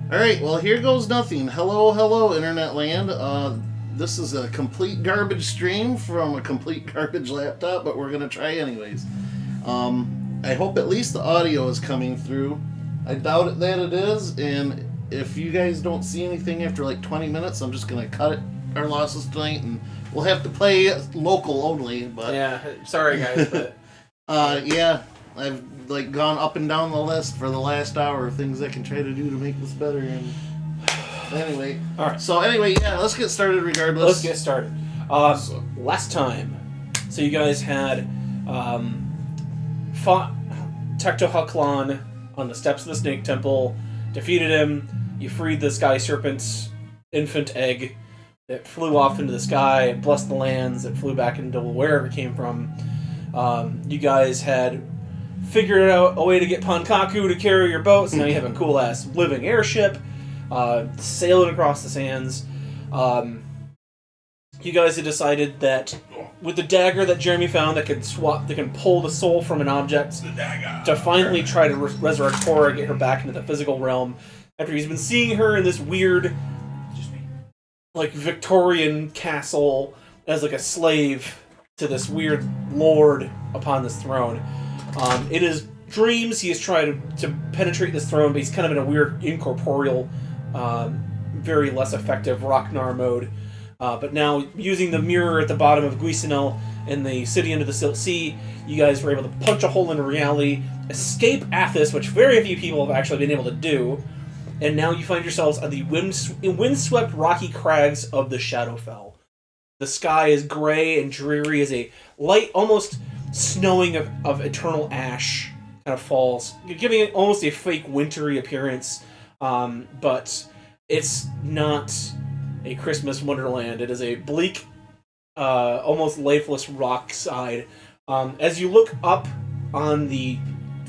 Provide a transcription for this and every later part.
Alright, well, here goes nothing. Hello, hello, Internet land. This is a complete garbage stream from a complete garbage laptop, but we're going to try anyways. I hope at least the audio is coming through. I doubt it that it is, and if you guys don't see anything after like 20 minutes, I'm just going to cut our losses tonight, and we'll have to play local only. But yeah, sorry guys, but yeah, I've like gone up and down the list for the last hour of things I can try to do to make this better. And anyway, all right. So anyway, yeah, let's get started. Regardless, Let's get started. Last time, so you guys had fought Tectohucklan on the steps of the Snake Temple, defeated him. You freed the Sky Serpent's infant egg that flew off into the sky and blessed the lands. That flew back into wherever it came from. You guys had figured out a way to get Pankaku to carry your boat, so now you have a cool ass living airship sailing across the sands. You guys had decided that with the dagger that Jeremy found that can pull the soul from an object to finally try to resurrect Cora, get her back into the physical realm. After he's been seeing her in this weird, like Victorian castle as like a slave to this weird lord upon this throne. In his dreams, he has tried to penetrate this throne, but he's kind of in a weird incorporeal, very less effective Ragnar mode. But now, using the mirror at the bottom of Guisenel in the city under the Silt Sea, you guys were able to punch a hole in reality, escape Athos, which very few people have actually been able to do, and now you find yourselves on the windswept rocky crags of the Shadowfell. The sky is gray and dreary as a light, almost snowing of eternal ash kind of falls, giving it almost a fake wintry appearance, but it's not a Christmas wonderland. It is a bleak, almost lifeless rock side. As you look up on the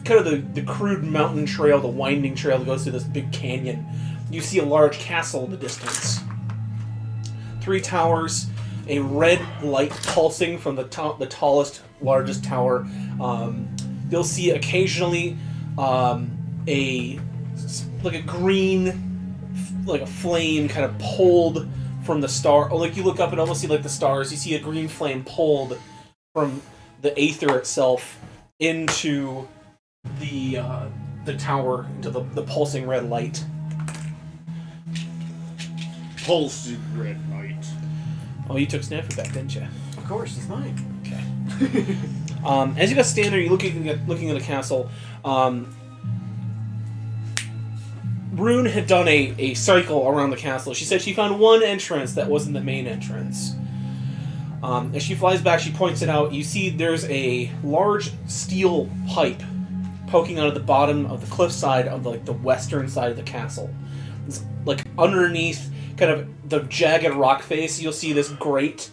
kind of the crude mountain trail, the winding trail that goes through this big canyon, you see a large castle in the distance. 3 towers, a red light pulsing from the tallest, largest tower. You'll see occasionally a green, like a flame kind of pulled from the star. Or like you look up and almost see like the stars. You see a green flame pulled from the aether itself into the tower, into the pulsing red light. pulsing red light. Oh, you took Snafu back, didn't you? Of course, it's mine. Okay. As you guys stand there, you're looking at the castle. Rune had done a cycle around the castle. She said she found one entrance that wasn't the main entrance. As she flies back, she points it out. You see there's a large steel pipe poking out of the bottom of the cliffside of the western side of the castle. It's like underneath kind of the jagged rock face, you'll see this grate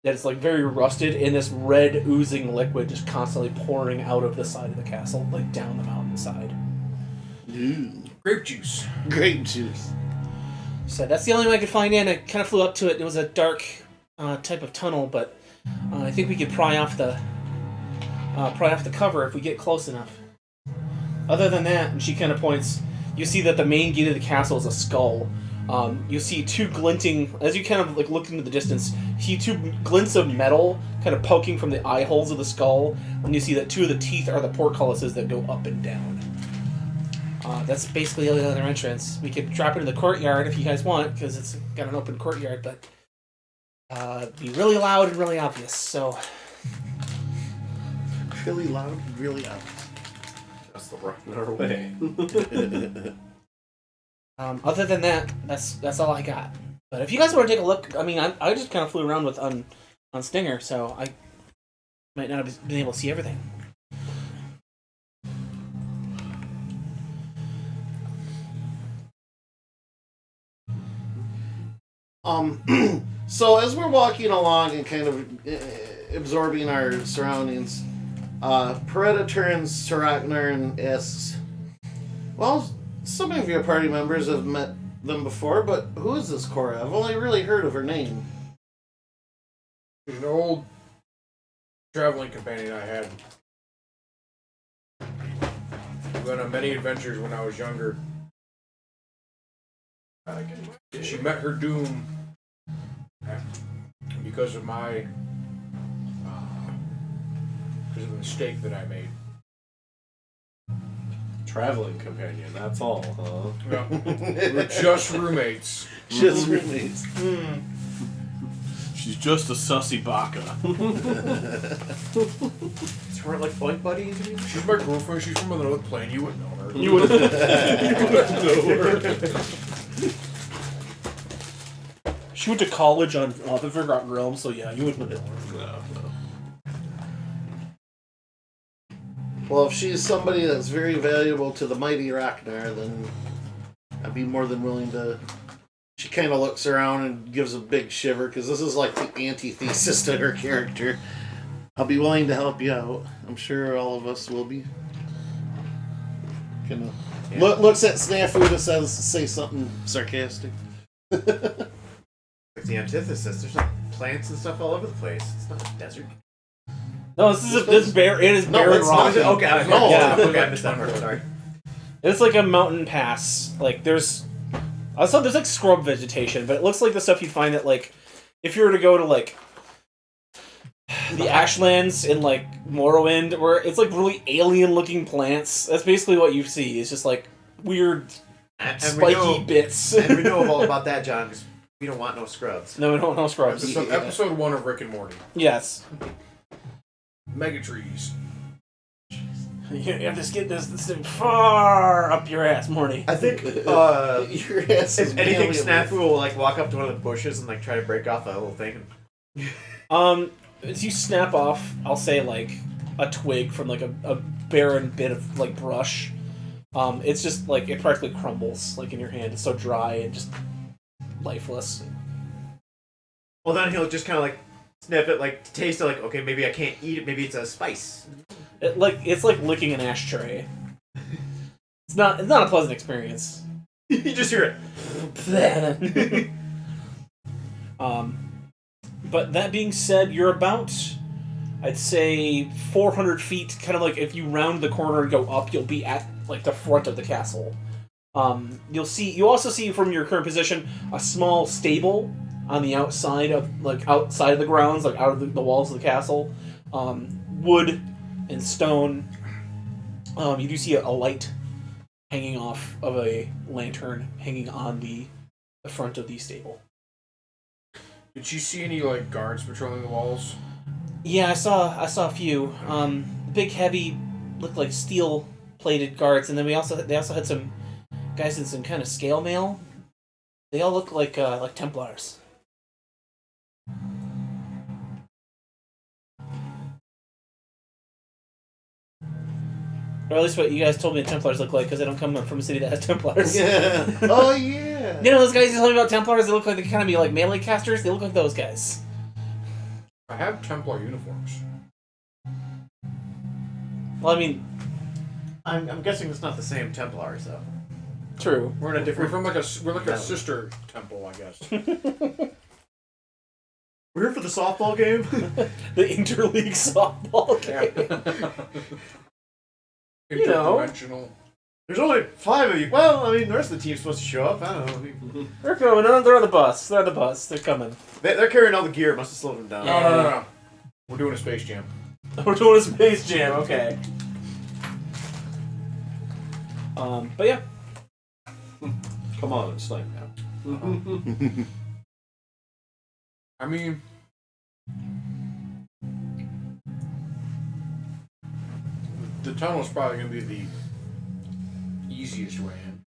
that is like very rusted, and this red oozing liquid just constantly pouring out of the side of the castle, like down the mountainside. Grape juice. Grape juice. So that's the only way I could find in. I kind of flew up to it. It was a dark type of tunnel, but I think we could pry off the cover if we get close enough. Other than that, and she kind of points, you see that the main gate of the castle is a skull. You see 2 glinting, as you kind of like look into the distance, you see 2 glints of metal kind of poking from the eye holes of the skull, and you see that 2 of the teeth are the portcullises that go up and down. That's basically the only other entrance. We could drop it in the courtyard if you guys want, because it's got an open courtyard, but it'd be really loud and really obvious, so... Really loud and really obvious. That's the Ragnar way. Other than that, that's all I got. But if you guys want to take a look, I mean, I just kind of flew around with on Stinger, so I might not have been able to see everything. So as we're walking along and kind of absorbing our surroundings, Peretta turns to Ragnar and asks, "Well, some of your party members have met them before, but who is this Cora? I've only really heard of her name." She's an old traveling companion I had. We went on many adventures when I was younger. She met her doom because of my because of the mistake that I made. Traveling companion, that's all, huh? No, we're just roommates. Just roommates. She's just a sussy baka. So we're like bunk buddies? She's my girlfriend. She's from another plane. You wouldn't know her. You would. She went to college on the Forgotten Realm, so yeah, you wouldn't know her. No. Well, if she's somebody that's very valuable to the mighty Ragnar, then I'd be more than willing to. She kind of looks around and gives a big shiver because this is like the antithesis to her character. I'll be willing to help you out. I'm sure all of us will be. Kind of looks at Snafu and say something sarcastic. Like the antithesis. There's not plants and stuff all over the place. It's not a desert. No, this is bare. It is No, barren it's rock. not. Okay, No. Yeah. okay, I missed that part. Sorry. It's like a mountain pass. Like there's like scrub vegetation, but it looks like the stuff you'd find at like if you were to go to like the Ashlands in like Morrowind, where it's like really alien looking plants. That's basically what you see. It's just like weird And spiky bits. and we know all about that, John, because we don't want no scrubs. No, we don't know scrubs. Episode 1 of Rick and Morty. Yes. Mega trees. You have to get this thing far up your ass, Morty. I think Your ass is if anything, alien. Snafu will like walk up to one of the bushes and like try to break off a little thing. As you snap off, I'll say like a twig from like a barren bit of like brush. It's just like it practically crumbles like in your hand. It's so dry and just lifeless. Well, then he'll just kind of like sniff it, like taste it, like okay, maybe I can't eat it. Maybe it's a spice. It's like licking an ashtray. It's not a pleasant experience. You just hear it. But that being said, you're about, I'd say, 400 feet. Kind of like if you round the corner and go up, you'll be at like the front of the castle. You also see from your current position a small stable on the outside of the grounds, like out of the walls of the castle. Wood and stone. You do see a light hanging off of a lantern hanging on the front of the stable. Did you see any like guards patrolling the walls? Yeah, I saw a few. Big, heavy, looked like steel-plated guards, and then they also had some guys in some kind of scale mail. They all look like Templars. Or at least what you guys told me the Templars look like, because I don't come from a city that has Templars. Yeah. Oh yeah. You know those guys you told me about Templars? They look like they kind of be like melee casters. They look like those guys. I have Templar uniforms. Well, I mean, I'm guessing it's not the same Templars though. true. We're in a We're different. from we're like a No. sister temple, I guess. We're here for the softball game. The interleague softball game. You know. Interdimensional. There's only 5 of you. Well, I mean, the rest of the team's supposed to show up. I don't know. They're coming. They're on the bus. They're on the bus. They're coming. They're carrying all the gear. It must have slowed them down. No. We're doing a Space Jam. We're doing a Space Jam. Okay. But yeah. Come on, it's night now. I mean, the tunnel's probably going to be the easiest way in.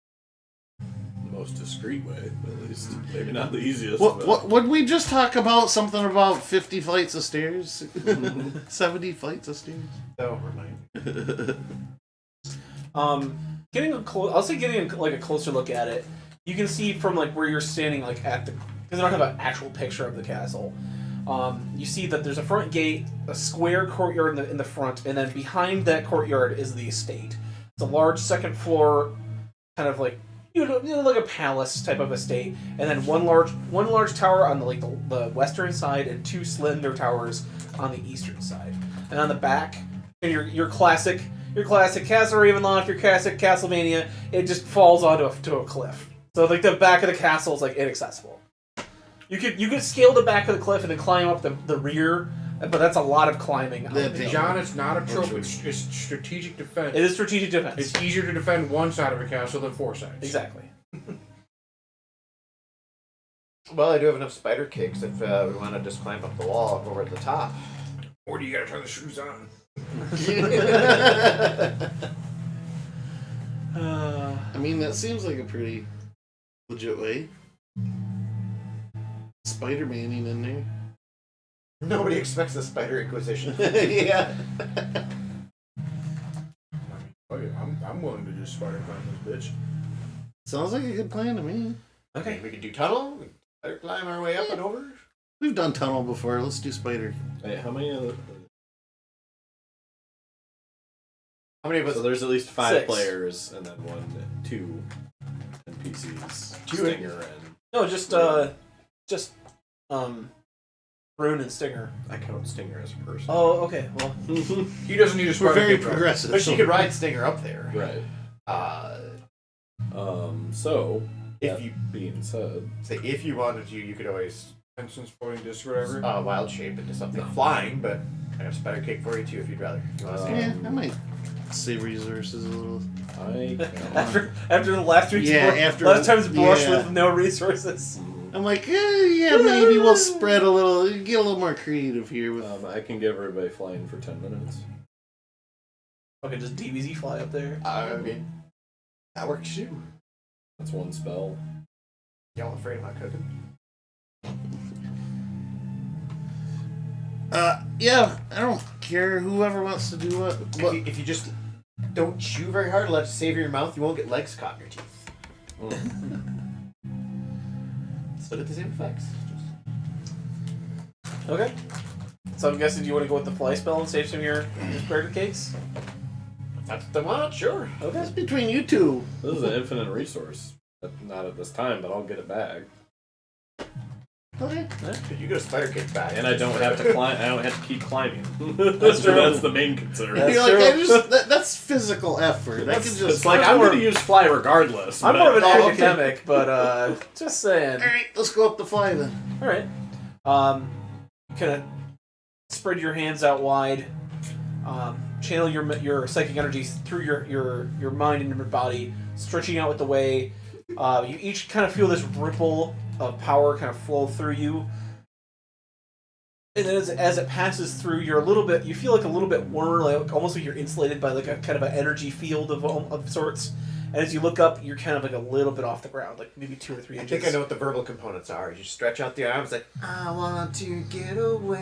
The most discreet way, at least. Maybe not the easiest. What would we just talk about? Something about 50 flights of stairs? 70 flights of stairs? So, remind me. Getting like a closer look at it, you can see from like where you're standing, like at the, because I don't have an actual picture of the castle. You see that there's a front gate, a square courtyard in the front, and then behind that courtyard is the estate. It's a large second floor, kind of like like a palace type of estate, and then one large tower on the western side, and 2 slender towers on the eastern side. And on the back, your classic Castle Ravenloft, your classic Castlemania, it just falls onto a cliff. So like the back of the castle is like inaccessible. You could scale the back of the cliff and then climb up the rear, but that's a lot of climbing. John, it's not a trope. It's strategic defense. It is strategic defense. It's easier to defend one side of a castle than 4 sides. Exactly. Well, I do have enough spider cakes if we want to just climb up the wall and go over to the top. Or do you gotta turn the shoes on? I mean, that seems like a pretty legit way. Spider-Maning in there. Nobody expects the spider inquisition. Yeah. Oh yeah, I'm willing to just spider climb this bitch. Sounds like a good plan to me. Okay, we can do tunnel. We can spider climb our way up and over. We've done tunnel before. Let's do spider. Wait, how many of How many of us? So there's at least 5 6. players, and then 2 NPCs. 2 Stinger and No, just Rune and Stinger. I count Stinger as a person. Oh, okay. Well, He doesn't need a We're spider very cake, right? progressive. But she could ride Stinger up there. Right. So If that you being said, say if you wanted to, you could always Instance floating disc or whatever. wild shape into something flying. But I have spider cake for you too if you'd rather. You want to see? Yeah, I might save resources a little. I count. after the last week's last time's brush with no resources. I'm like, yeah, maybe we'll spread a little, get a little more creative here. With I can give everybody flying for 10 minutes. Okay, just DBZ fly up there. I mean, that works too. That's 1 spell. Y'all afraid of my cooking? Yeah, I don't care. Whoever wants to do what. If you just don't chew very hard, let it savor your mouth, you won't get legs caught in your teeth. Still get the same effects. Okay. So I'm guessing you want to go with the fly spell and save some of your spider cakes? That's what they want, sure. Okay. That's between you two. This is an infinite resource. Not at this time, but I'll get it back. Okay. You get a spider cake back. And I don't have to climb. I don't have to keep climbing. That's true. That's the main concern. That's You're like, true. that's physical effort. I can just. It's like I'm going to use fly regardless. I'm but more of an Oh, okay. academic, but just saying. All right, let's go up the fly then. All right. Kind of spread your hands out wide. Channel your psychic energies through your mind and your body, stretching out with the way. You each kind of feel this ripple of power kind of flow through you. And then as it passes through, you feel like a little bit warmer, like almost like you're insulated by like a kind of an energy field of sorts. And as you look up, you're kind of like a little bit off the ground, like maybe 2 or 3 I inches. think I know what the verbal components are. You stretch out the arms like, I want to get away.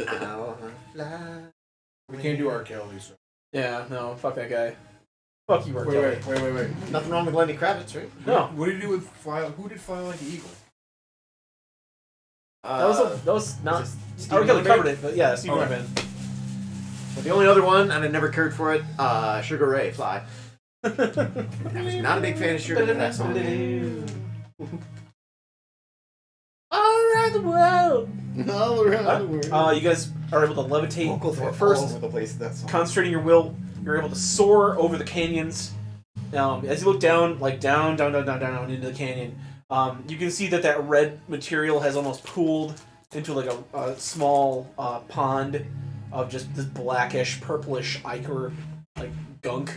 I want to fly. We can't do R. Kelly, so. Yeah, no, fuck that guy. Fuck you, Mark. Wait. Nothing wrong with Lenny Kravitz, right? No, What did you do with fly? Who did fly like an eagle? that was not. Steve I really Miller covered Band? it, but yeah, Steve Okay. Miller Band. But the only other one, and I never cared for it, Sugar Ray, Fly. I was not a big fan of Sugar Ray that song. All around the world. All around the world. You guys are able to levitate Vocals were first. all over the place in that song. Concentrating your will, you're able to soar over the canyons. As you look down into the canyon, you can see that red material has almost pooled into like a small pond of just this blackish, purplish ichor, like gunk.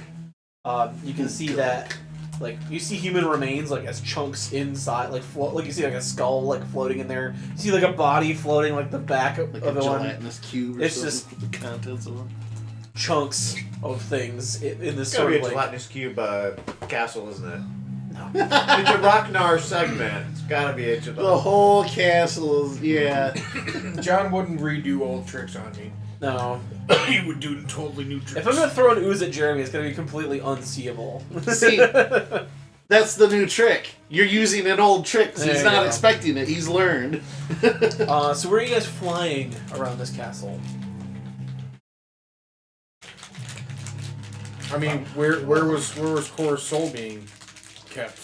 You can see that, like, you see human remains like as chunks inside, like like you see like a skull like floating in there. You see like a body floating like the back of Like the a one. gelatinous cube or It's something just- with the contents of it. Chunks of things in this It's gotta sort be of a like. gelatinous cube castle, isn't it? No. It's a Rocknar segment. It's gotta be a The whole castle is, yeah. John wouldn't redo old tricks on me. No. He would do totally new tricks. If I'm gonna throw an ooze at Jeremy, it's gonna be completely unseeable. See, that's the new trick. You're using an old trick 'cause There he's you not go. expecting it. He's learned. So where are you guys flying around this castle? I mean, where was Cora's soul being kept?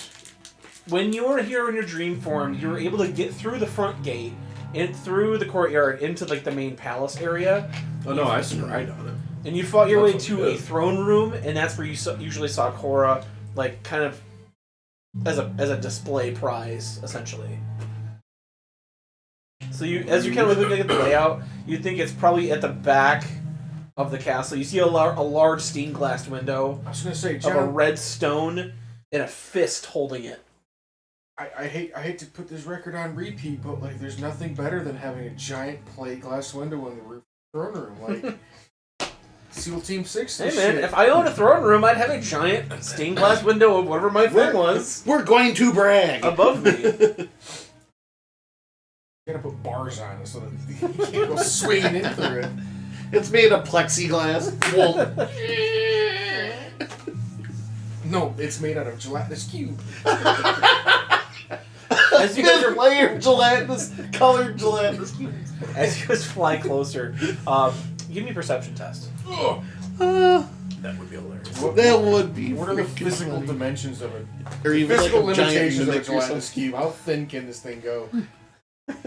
When you were here in your dream form, you were able to get through the front gate and through the courtyard into like the main palace area, Oh no, I scried on it. and you fought your way That's to good. a throne room, and that's where you usually saw Cora, like kind of as a display prize, essentially. So as you kind of look at the layout, you think it's probably at the back of the castle. You see a large stained glass window. I was gonna say, of John, a red stone and a fist holding it. I hate to put this record on repeat, but like, there's nothing better than having a giant plate glass window in the roof of the throne room, like SEAL Team 6. Hey man, if I owned a throne room, I'd have a giant stained glass window of whatever my thing was We're going to brag. above me. You gotta put bars on it so that you can't go swinging in through it. It's made of plexiglass. Well, No, it's made out of gelatinous cube. As you guys are layered gelatinous, colored gelatinous. as you guys fly closer, give me a perception test. Ugh. That would be hilarious. That would be. What are the freaking physical funny. dimensions of it? Or even Physical like a giant limitations of a mimic or gelatinous something. cube. How thin can this thing go?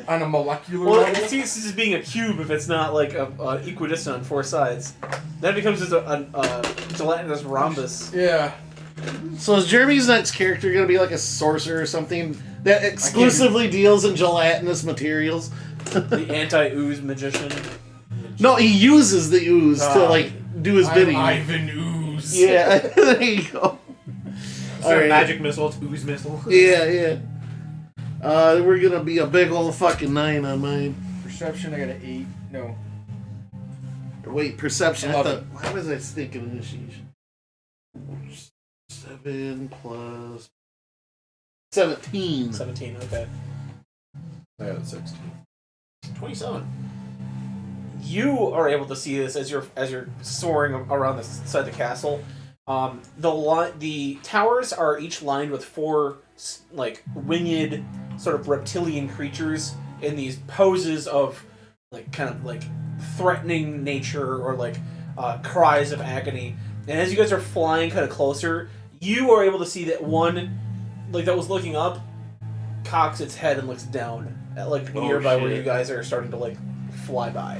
On a molecular Well, level? it ceases as being a cube if it's not like a equidistant on four sides. Then it becomes just a gelatinous rhombus. Yeah. So is Jeremy's next character going to be like a sorcerer or something that exclusively deals in gelatinous materials? The anti-ooze magician. No, he uses the ooze to like do his bidding. Ivan Ooze. Yeah, there you go. Instead of magic missile, it's ooze missile. Yeah, yeah. We're gonna be a big old fucking 9 on mine. Perception, I got an 8. No. Wait, perception. I 11. thought. Why was I thinking initiation? 7 plus 17. 17, okay. I got a 16. 27. You are able to see this as you're soaring around the side of the castle. The towers are each lined with 4 like winged sort of reptilian creatures in these poses of like kind of like threatening nature or like cries of agony. And as you guys are flying kind of closer, you are able to see that one like that was looking up cocks its head and looks down at like nearby where you guys are starting to like fly by.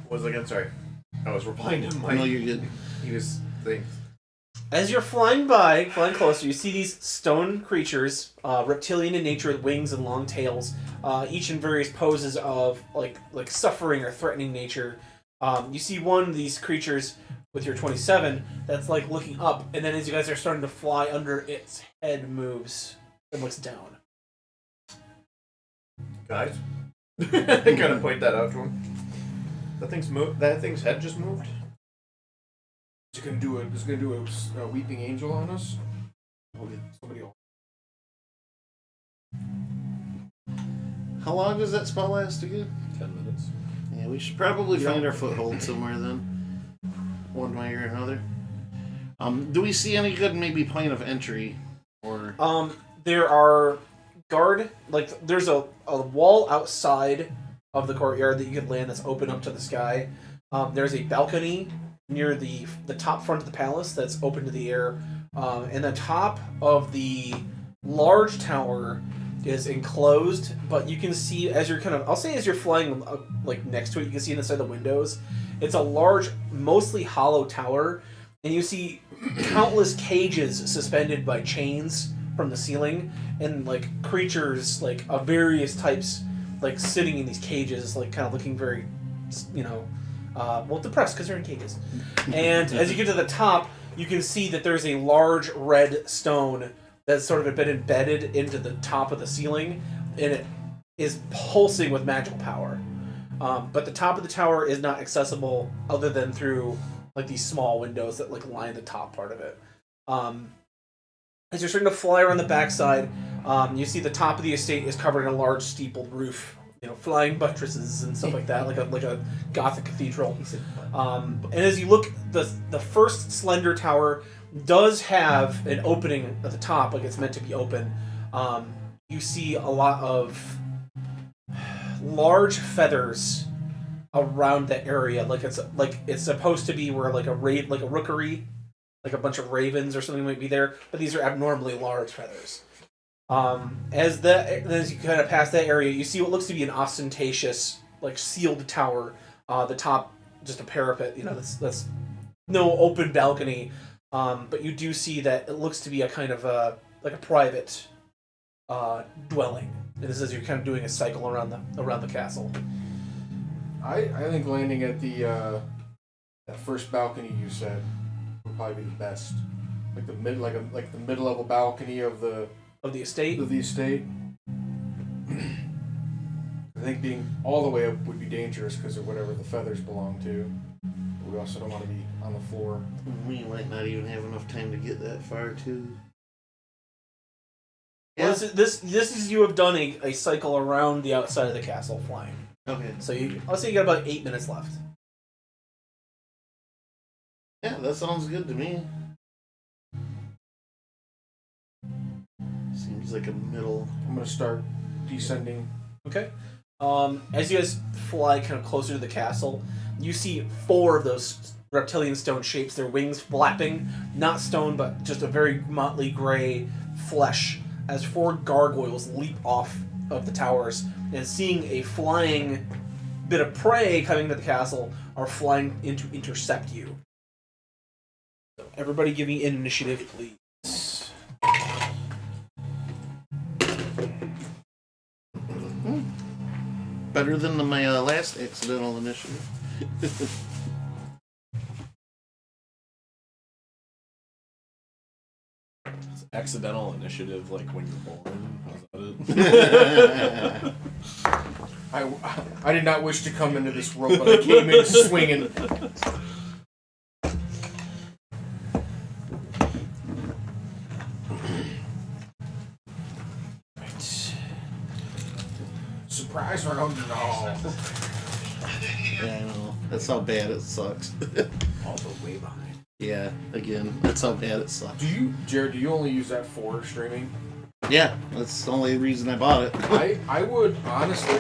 What was I again? Sorry. I was replying to Mike. No, you're good. He was thinking. As you're flying closer, you see these stone creatures, reptilian in nature with wings and long tails, each in various poses of like suffering or threatening nature. You see one of these creatures with your 27 that's like looking up, and then as you guys are starting to fly under, its head moves and looks down. Guys? I gotta point that out to him. That thing's head just moved? Is it gonna do a weeping angel on us? Somebody else. How long does that spell last again? 10 minutes. Yeah, we should probably find our foothold somewhere then. One way or another. Do we see any good maybe point of entry? Or There are there's a wall outside of the courtyard that you could land that's open up to the sky. There's a balcony near the top front of the palace that's open to the air. And the top of the large tower is enclosed, but you can see as you're as you're flying like next to it, you can see inside the windows. It's a large, mostly hollow tower, and you see countless cages suspended by chains from the ceiling, and like creatures like of various types like sitting in these cages, like kind of looking very, depressed because they're in cages. And as you get to the top, you can see that there's a large red stone that's sort of been embedded into the top of the ceiling, and it is pulsing with magical power. But the top of the tower is not accessible other than through like these small windows that like line the top part of it. As you're starting to fly around the backside, you see the top of the estate is covered in a large steepled roof, flying buttresses and stuff like that, like a Gothic cathedral. And as you look, the first slender tower does have an opening at the top, like it's meant to be open. You see a lot of large feathers around the area, like it's supposed to be where like a rookery, like a bunch of ravens or something might be there, but these are abnormally large feathers. As you kind of pass that area, you see what looks to be an ostentatious, like sealed tower. The top just a parapet, that's no open balcony. But you do see that it looks to be a kind of a like a private dwelling. And this is you're kind of doing a cycle around the castle. I think landing at the that first balcony you said would probably be the best. Like the mid-level balcony of the estate. I think being all the way up would be dangerous because of whatever the feathers belong to. But we also don't want to be on the floor. We might not even have enough time to get that far, too. Well, Yeah. this is you have done a cycle around the outside of the castle flying. Okay. So let's say you got about 8 minutes left. Yeah, that sounds good to me. Seems like a middle. I'm gonna start descending. Okay. As you guys fly kind of closer to the castle, you see 4 of those reptilian stone shapes, their wings flapping, not stone, but just a very motley gray flesh, as 4 gargoyles leap off of the towers, and seeing a flying bit of prey coming to the castle, are flying in to intercept you. So everybody give me an initiative, please. Better than my last accidental initiative. Is accidental initiative like when you're born? Is that it? I did not wish to come into this world, but I came in swinging. Surprise round? No. Yeah, I know. That's how bad it sucks. Also way behind. Yeah, again, that's how bad it sucks. Jared, do you only use that for streaming? Yeah, that's the only reason I bought it. I would honestly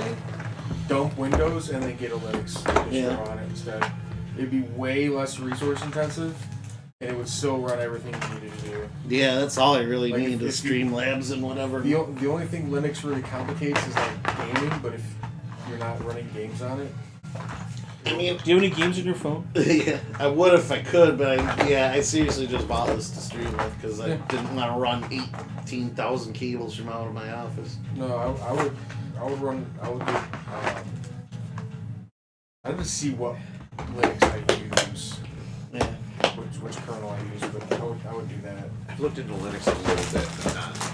dump Windows and then get a Linux distro on it instead. It'd be way less resource intensive, and it would still run everything you needed to do. Yeah, that's all I really Like, need is if you- Streamlabs and whatever. The only thing Linux really complicates is like gaming, but if you're not running games on it, I mean, Do you have any games on your phone? yeah, I would if I could, but I seriously just bought this to stream with because I didn't want to run 18,000 cables from out of my office. no, I would run. I would do. I have to see what Linux I use, Yeah. which kernel I use, but I would do that. I've looked into Linux a little bit, but not too much.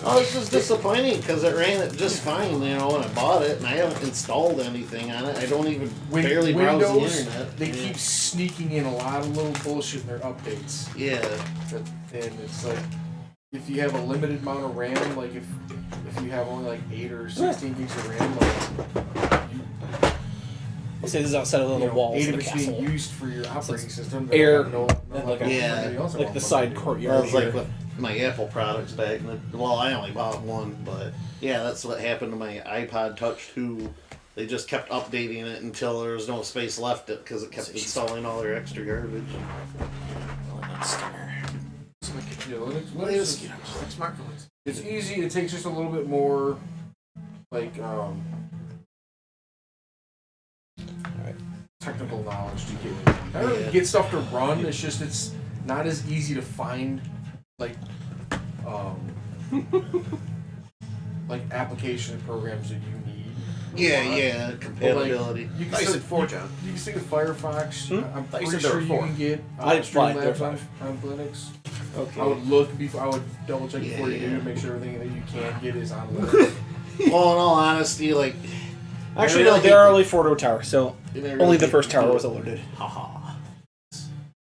Oh, it's just disappointing because it ran it just fine, when I bought it, and I haven't installed anything on it. I don't even barely browse the Windows, internet. they keep sneaking in a lot of little bullshit in their updates. Yeah. And it's like, if you have a limited amount of RAM, like if you have only like 8 or 16 gigs of RAM, like It says outside of the walls 8 of of the it's being castle. used for your operating system. air, like the side That courtyard. was like with my Apple products back in the, well, I only bought one, but yeah, that's what happened to my iPod Touch 2. They just kept updating it until there was no space left because it kept installing all their extra garbage. Linux is like smartphones. It's easy. It takes just a little bit more, like technical knowledge to get. Not really get stuff to run. It's just it's not as easy to find, like like application programs that you need. Yeah, compatibility. You can I still, said 4, John. you can stick with Firefox. I'm I pretty said there sure were you 4. can get I tried, there Streamlabs were on Linux. Okay. I would look before. I would double check before you do Yeah. to make sure everything that you can get is on Linux. Well, in all honesty, like, Actually, I no, really there are hate- only 4 to a tower, so only the first tower was alerted.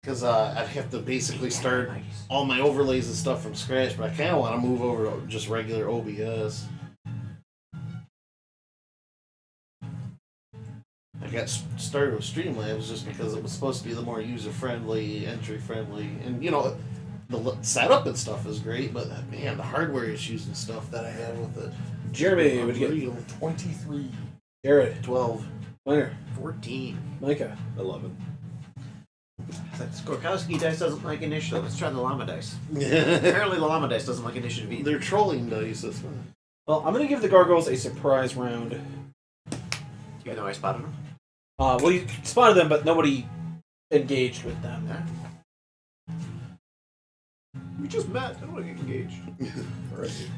because I'd have to basically start all my overlays and stuff from scratch, but I kind of want to move over to just regular OBS. I got started with Streamlabs just because it was supposed to be the more user-friendly, entry-friendly, and the setup and stuff is great, but man, the hardware issues and stuff that I had with it. Jeremy would get Unreal. 23. Jared, 12. Winner, 14. Micah. 11. Skorkowski dice doesn't like initiative. Let's try the llama dice. Apparently the llama dice doesn't like initiative either. They're trolling dice, that's why. Well, I'm gonna give the gargoyles a surprise round. You guys know I spotted them? Well, you spotted them, but nobody engaged with them. We just met. I don't want to get engaged. Alright.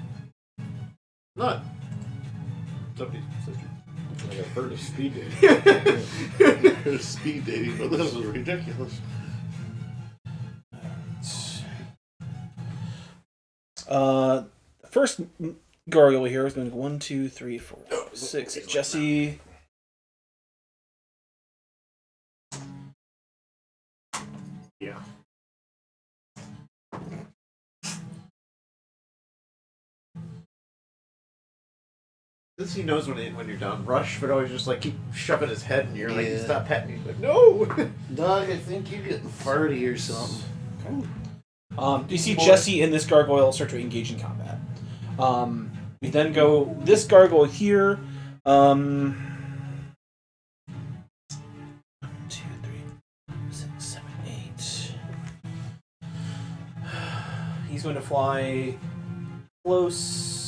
Not. It's up to you, sister. Like I've heard of speed dating. Speed dating, but this is ridiculous. First gargoyle here is going to go 1, 2, 3, 4, 5, 6. Jesse. Yeah. Since he knows when you're done, Rush would always just like keep shoving his head in your like, Yeah. stop petting me. He's like, no! Doug, I think you're getting farty or something. You see Jesse and this gargoyle start to engage in combat. We then go this gargoyle here. 1, 2, 3, 6, 7, 8. He's going to fly close.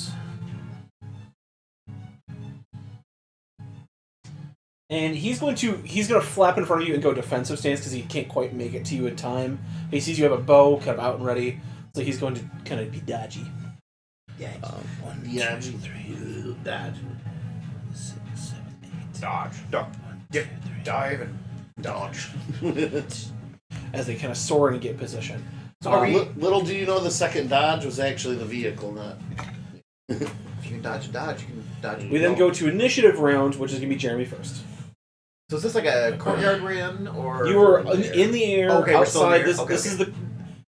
And he's going to flap in front of you and go defensive stance because he can't quite make it to you in time. He sees you have a bow kind of out and ready, so he's going to kind of be dodgy. Yeah. 1, Yeah. 2, 3, Dodge. 6, 7, 8. Dodge. Duck. Dip. Dive and dodge. As they kind of soar and get position. So are we... Little do you know the second dodge was actually the vehicle, not. If you can dodge a dodge, you can dodge a We then go to initiative round, which is going to be Jeremy first. So is this like a courtyard ran or... You were in the air, Okay, we're still in the outside. air. This Okay, this okay.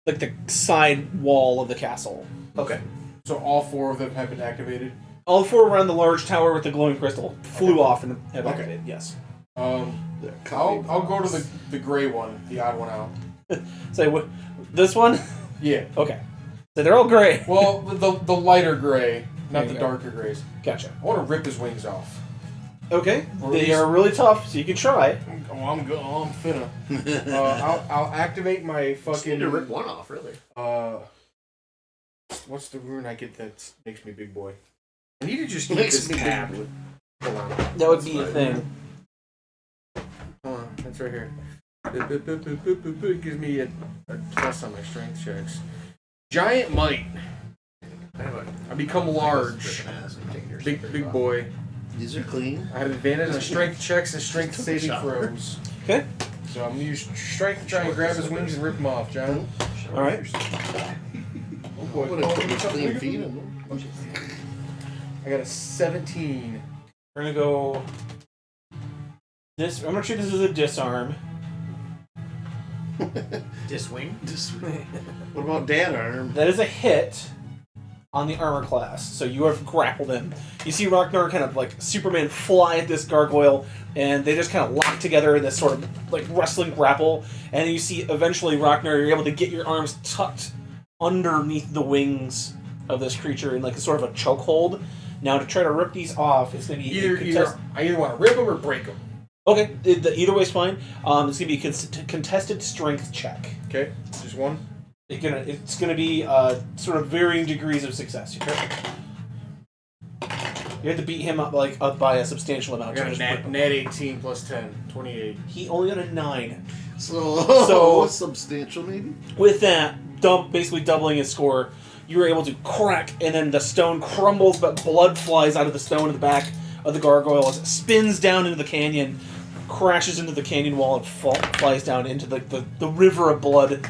is the side wall of the castle. Okay. So all 4 of them have been activated. All 4 around the large tower with the glowing crystal flew off and have Okay. activated. Yes. I'll go to the gray one, the odd one out. Say what? This one? Yeah. Okay. So they're all gray. Well, the lighter gray, not There the you go. darker grays. Gotcha. I want to rip his wings off. Okay. Or at They least- are really tough, so you can try. Oh, I'm good. Oh, I'm finna. I'll activate my Just need fucking. to rip one off, really. What's the rune I get that makes me big boy? I need to just keep Makes this me tab. big Hold on. That would be a thing. Hold on. That's right here. It gives me a plus on my strength checks. Giant might. I become large. Big boy. These are clean. I have advantage on strength checks and strength Took a saving shower. throws. Okay. So I'm gonna use strength to try and grab his wings and rip him off, John. All right. Oh boy. What a clean feet in them. I got a 17. We're gonna go. This. I'm gonna treat this as a disarm. Diswing. What about dad arm? That is a hit on the armor class, so you have grappled him. You see Ragnar kind of like Superman fly at this gargoyle, and they just kind of lock together in this sort of like wrestling grapple. And you see eventually Ragnar, you're able to get your arms tucked underneath the wings of this creature in like a sort of a chokehold. Now to try to rip these off, it's going to be I either want to rip them or break them. Okay, either way's fine. It's going to be a contested strength check. Okay, just one. It's gonna be sort of varying degrees of success. You have to beat him up up by a substantial amount. I got to a just rip him. net 18 plus 10, 28. He only got a 9. So substantial, maybe. With that, basically doubling his score, you were able to crack, and then the stone crumbles, but blood flies out of the stone in the back of the gargoyle as it spins down into the canyon, crashes into the canyon wall, and flies down into the river of blood.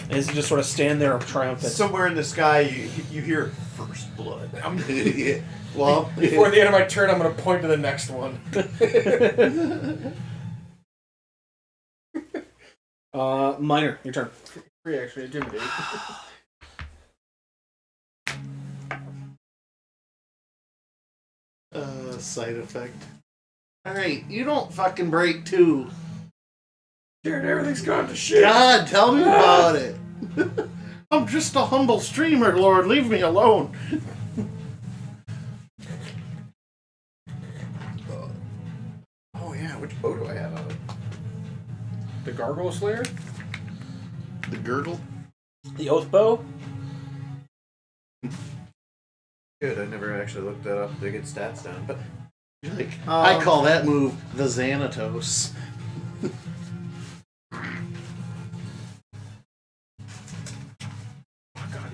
As you just sort of stand there triumphant. Somewhere in the sky, you hear first blood. Yeah. Well, Before the end of my turn, I'm going to point to the next one. Minor, your turn. Free, actually, intimidate. side effect. Alright, you don't fucking break too. Dude, everything's gone to shit. God, tell me about it. I'm just a humble streamer, Lord. Leave me alone. Oh yeah, which bow do I have out? The Gargoyle Slayer? The girdle? The Oath Bow? Good, I never actually looked that up to get stats down, but... Like, I call that move the Xanatos. Oh god,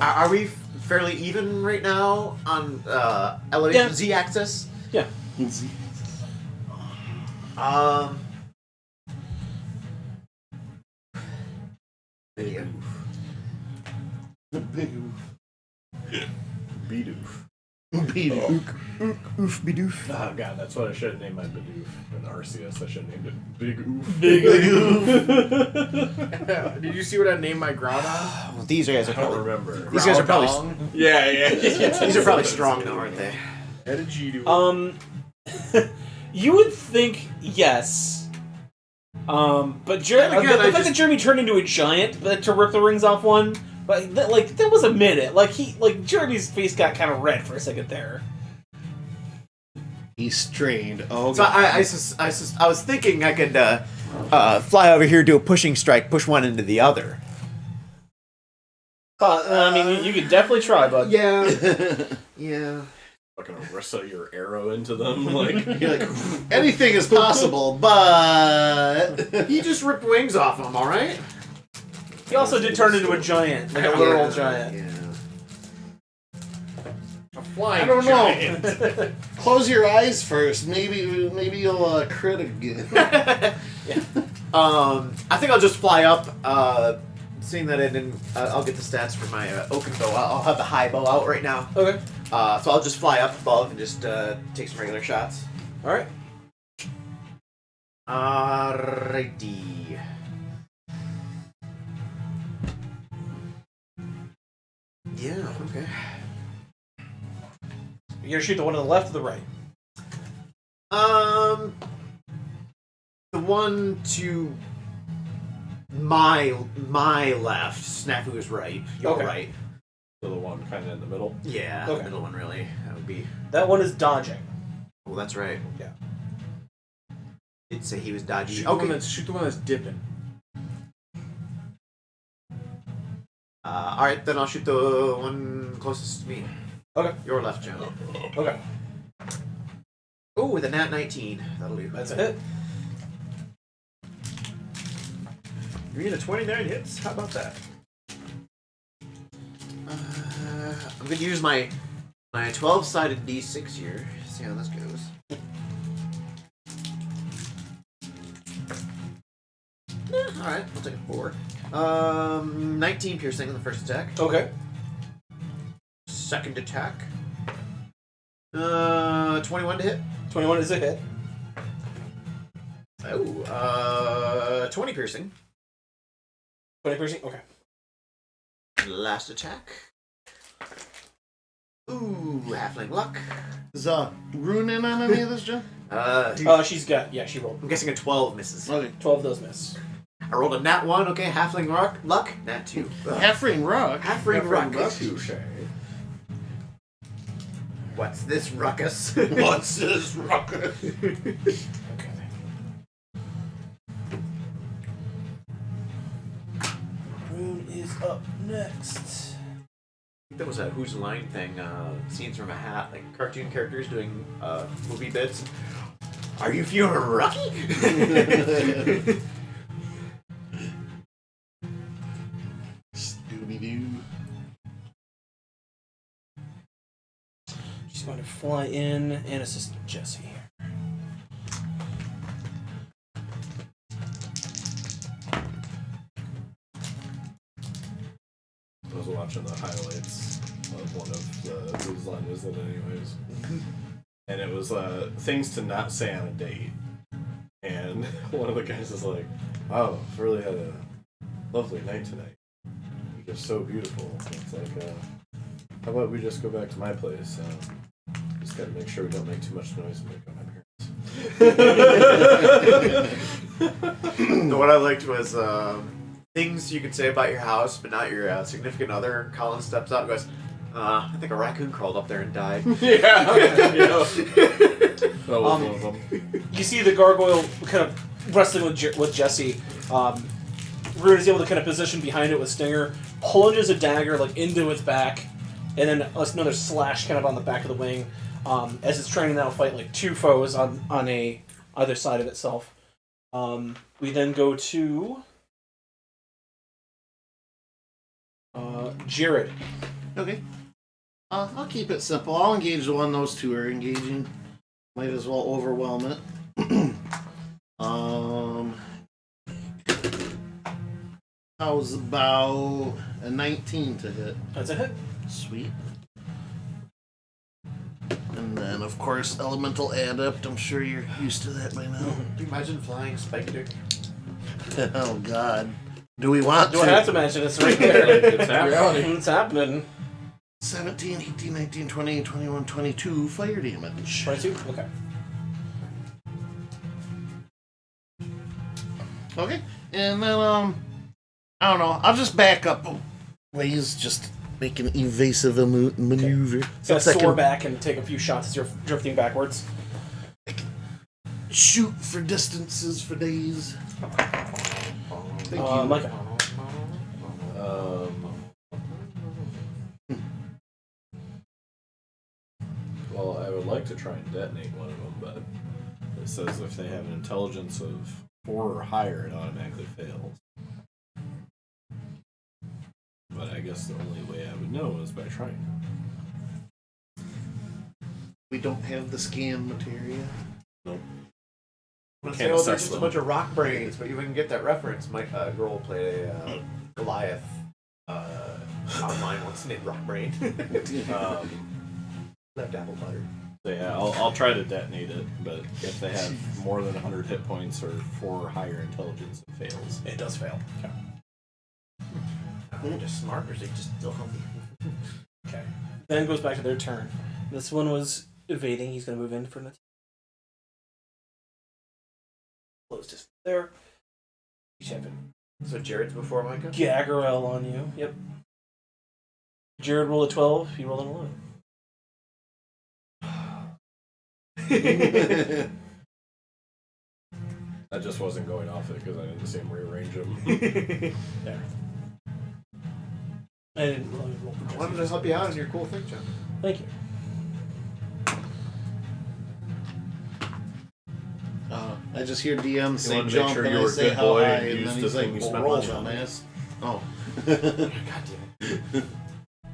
Are we fairly even right now on elevation Yeah. Z-axis? Yeah. Yeah. Big Bidoof. oof bidoof. Oh god, that's what I should have named my Bidoof. In RCS, I should have named it Big Oof. Big Did you see what I named my Groudon? Well, these guys are I don't probably remember. these guys are probably Yeah. these are probably strong now, aren't they? How did you do? You would think yes. But Then again, the fact that Jeremy turned into a giant to rip the rings off one, but that was a minute. Jeremy's face got kind of red for a second there. He's strained. Oh, So I was thinking I could fly over here, do a pushing strike, push one into the other. I mean, you could definitely try, but Yeah. Yeah. Fucking wrestle your arrow into them, like. You're like, anything is possible, but He just ripped wings off him, alright? he also did turn into a giant, like a literal giant. Yeah. A flying I don't giant. know. Close your eyes first. Maybe you'll crit again. I think I'll just fly up, seeing that I didn't, I'll get the stats for my oaken bow. I'll have the high bow out right now. Okay. So I'll just fly up above and just take some regular shots. Alright. Alrighty. Yeah, okay. You're gonna shoot the one to the left or the right? The one to my left, Snafu's right. Your Okay. right. So the one kind of in the middle. Yeah, Okay. the middle one really. That would be. That one is dodging. Oh, that's right. Yeah. Did say he was dodgy. Shoot, Okay. shoot the one that's dipping. All right, then I'll shoot the one closest to me. Okay. Your left, Joe. Okay. Oh, with a nat 19. That'll do. That's a hit. You're gonna 29 hits. How about that? I'm gonna use my 12-sided D6 here. See how this goes. All right, I'll take a 4. 19 piercing on the first attack. Okay. Second attack. 21 to hit. 21 is a hit. Oh, 20 piercing. 20 piercing? Okay. Last attack. Ooh, halfling luck. Is Rune in on any of this, John? She's got, she rolled. I'm guessing a 12 misses. Okay. 12 does miss. I rolled a nat 1, okay, halfling luck, nat 2. Half-ring rock. Half-ring ruck. Touche. What's this ruckus? What's this rocket? Okay. Rune is up next. That was a Who's Line thing, scenes from a hat, like cartoon characters doing movie bits. Are you feeling rocky? Scooby-Doo. She's going to fly in and assist Jesse. I was watching the highlights of one of the Whose Line Was It Anyways. And it was things to not say on a date. And one of the guys is like, "Oh, I've really had a lovely night tonight. You're just so beautiful." And it's like, how about we just go back to my place? Just gotta make sure we don't make too much noise and wake up my parents. What I liked was things you could say about your house, but not your significant other. Colin steps up and goes, I think a raccoon crawled up there and died. Yeah. That was one of them. You see the gargoyle kind of wrestling with Jesse. Rune is able to kind of position behind it with Stinger, plunges a dagger into its back, and then another slash kind of on the back of the wing, as it's trying to now fight two foes on either side of itself. We then go to Jared. Okay. I'll keep it simple. I'll engage the one those two are engaging. Might as well overwhelm it. How's about a 19 to hit? That's a hit. Sweet. And then, of course, Elemental Adept. I'm sure you're used to that by now. Can you imagine flying Spike Dick? Oh, God. Do we want Do I have to mention it's right there? It's happening. It's happening. 17, 18, 19, 20, 21, 22 fire damage. 22? Okay. Okay. And then, I don't know. I'll just back up a ways, just make an evasive maneuver. So Second- soar back and take a few shots as you're drifting backwards. Shoot for distances for days. Thank you. Micah. Well, I would like to try and detonate one of them, but it says if they have an intelligence of 4 or higher, it automatically fails. But I guess the only way I would know is by trying. We don't have the scan materia. Nope. Let's Can't say, oh, they're assess just them. a bunch of rock brains, but you wouldn't get that reference. My girl played a Goliath online once named Rock Brain. Left apple butter. So yeah, I'll try to detonate it, but if they have more than 100 hit points or 4 or higher intelligence, it fails. It does fail. Okay. They're just smart, or is it just still healthy? Okay. Then goes back to their turn. This one was evading. He's going to move in for an attack. Close just there. Each have a So Jared's before Micah? Gaggerel on you. Yep. Jared rolled a 12. He rolled an 11. That just wasn't going off it because I didn't see him rearrange them. There. I didn't really roll for I wanted to help you out on your cool thing, John. Thank you. I just hear DM say wanted to make jump sure and you I were a say good how boy high, and and used then the he's thing like, you well, spent roll, money on. dumbass. Oh. God damn it.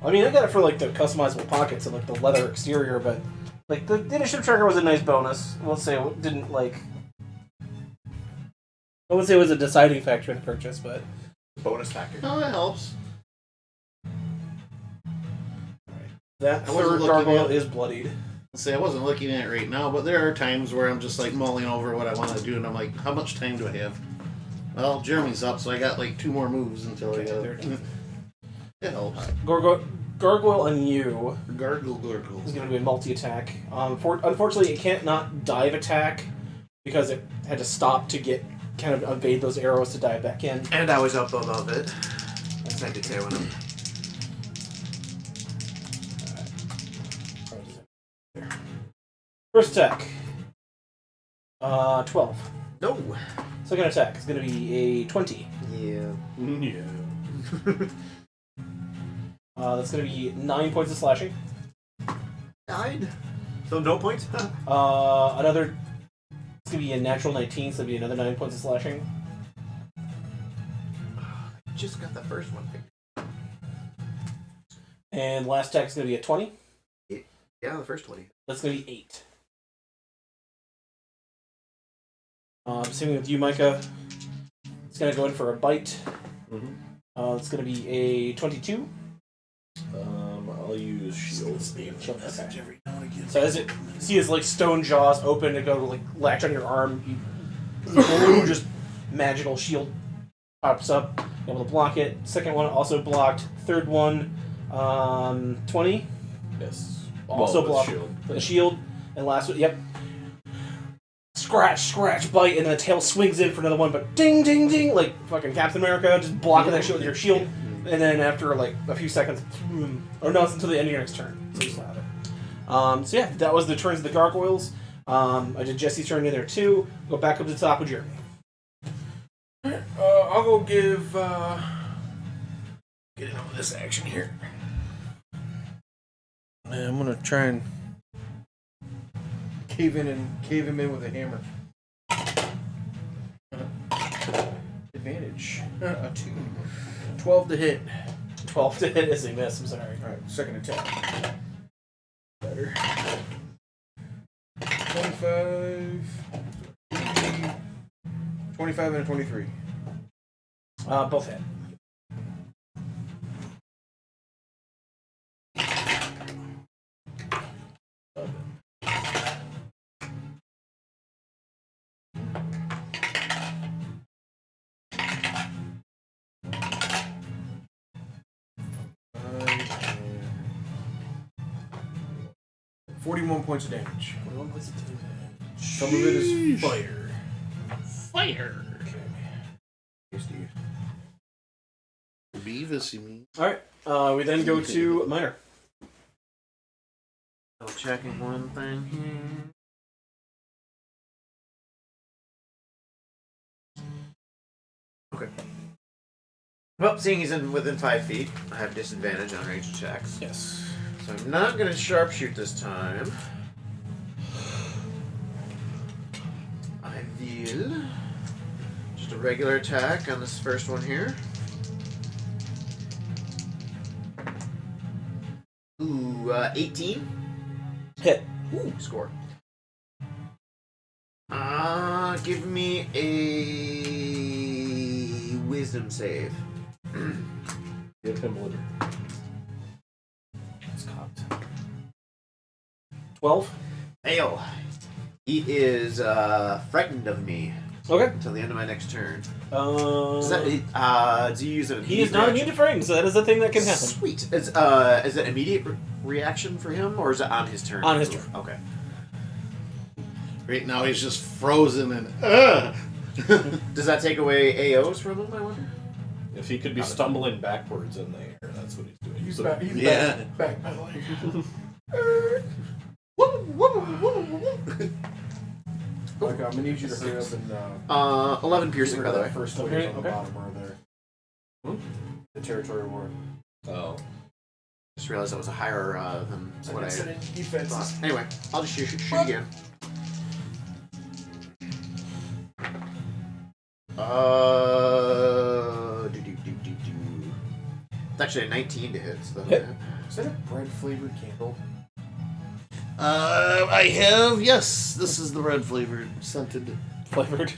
I mean, I got it for like the customizable pockets and like the leather exterior, but like the initiative tracker was a nice bonus. I won't say it didn't like. I wouldn't say it was a deciding factor in the purchase, but Bonus factor. No, that helps. that I wasn't third looking gargoyle at- is bloodied. See, I wasn't looking at it right now, but there are times where I'm just like mulling over what I want to do, and I'm like, how much time do I have? Well, Jeremy's up, so I got like 2 more moves until I Okay, got. It helps. Gargoyle on you Gargle. is going to be a multi-attack. Unfortunately, it can't not dive attack because it had to stop to get kind of evade those arrows to dive back in. And I was up above it. As I did say when I'm... First attack. 12. No! Second attack is going to be a 20. Yeah. Yeah. That's going to be 9 points of slashing. Died. So no points? Another. It's going to be a natural 19, so it'll be another 9 points of slashing. Just got the first one. And last attack is going to be a 20. Yeah, the first 20. That's going to be 8. Same with you, Micah. It's going to go in for a bite. Mm-hmm. It's going to be a 22. I'll use shields. Okay. So as it see his like stone jaws open to go to like latch on your arm, you just magical shield pops up, able to block it. Second one also blocked. Third one, 20, Yes. also with blocked. shield. The shield, and last one, yep. Scratch, bite, and then the tail swings in for another one, but ding, ding, ding, like fucking Captain America, just blocking that shit with your shield. And then after like a few seconds, or no, it's until the end of your next turn. So you still have it. So yeah, that was the turns of the gargoyles. I did Jesse's turn in there too. Go back up to the top with Jeremy. I'll go give. Get in on this action here. I'm gonna try and cave him in with a hammer. Advantage. A 2. 12 to hit. 12 to hit is a miss. I'm sorry. Alright, second attack. Better. 25. 25 and a 23. Both hit. And 41 points of damage. Some of it is fire. Fire. Okay. Yes, dude. Beavis, you mean? Alright, we then go to Minor. Double checking one thing here. Okay. Well, seeing he's within 5 feet, I have disadvantage on ranged checks. Yes. So I'm not going to sharpshoot this time. I will just a regular attack on this first one here. Ooh, 18. Hit. Ooh, score. Give me a wisdom save. Give him litter. It's cocked. 12. Fail. He is frightened of me Okay. until the end of my next turn. Does he use an He is not immune to fraying, so that is a thing that can happen. Sweet. Is it immediate reaction for him, or is it on his turn? On his turn. Okay. Right now he's just frozen and Does that take away AOs from him, I wonder? If he could be stumbling backwards in the air, that's what he's doing. He's So- back. He's Yeah. backpedaling. Like, I'm gonna need you to hurry up and 11 get piercing, rid by of the that way. first one Okay, on the okay. bottom row there. The territory war. Oh. Just realized that was a higher than what I defense. thought. Anyway, I'll just shoot again. It's actually a 19 to hit. So Hit. Is that a bread flavored candle? I have, yes, this is the red flavored, scented. Flavored.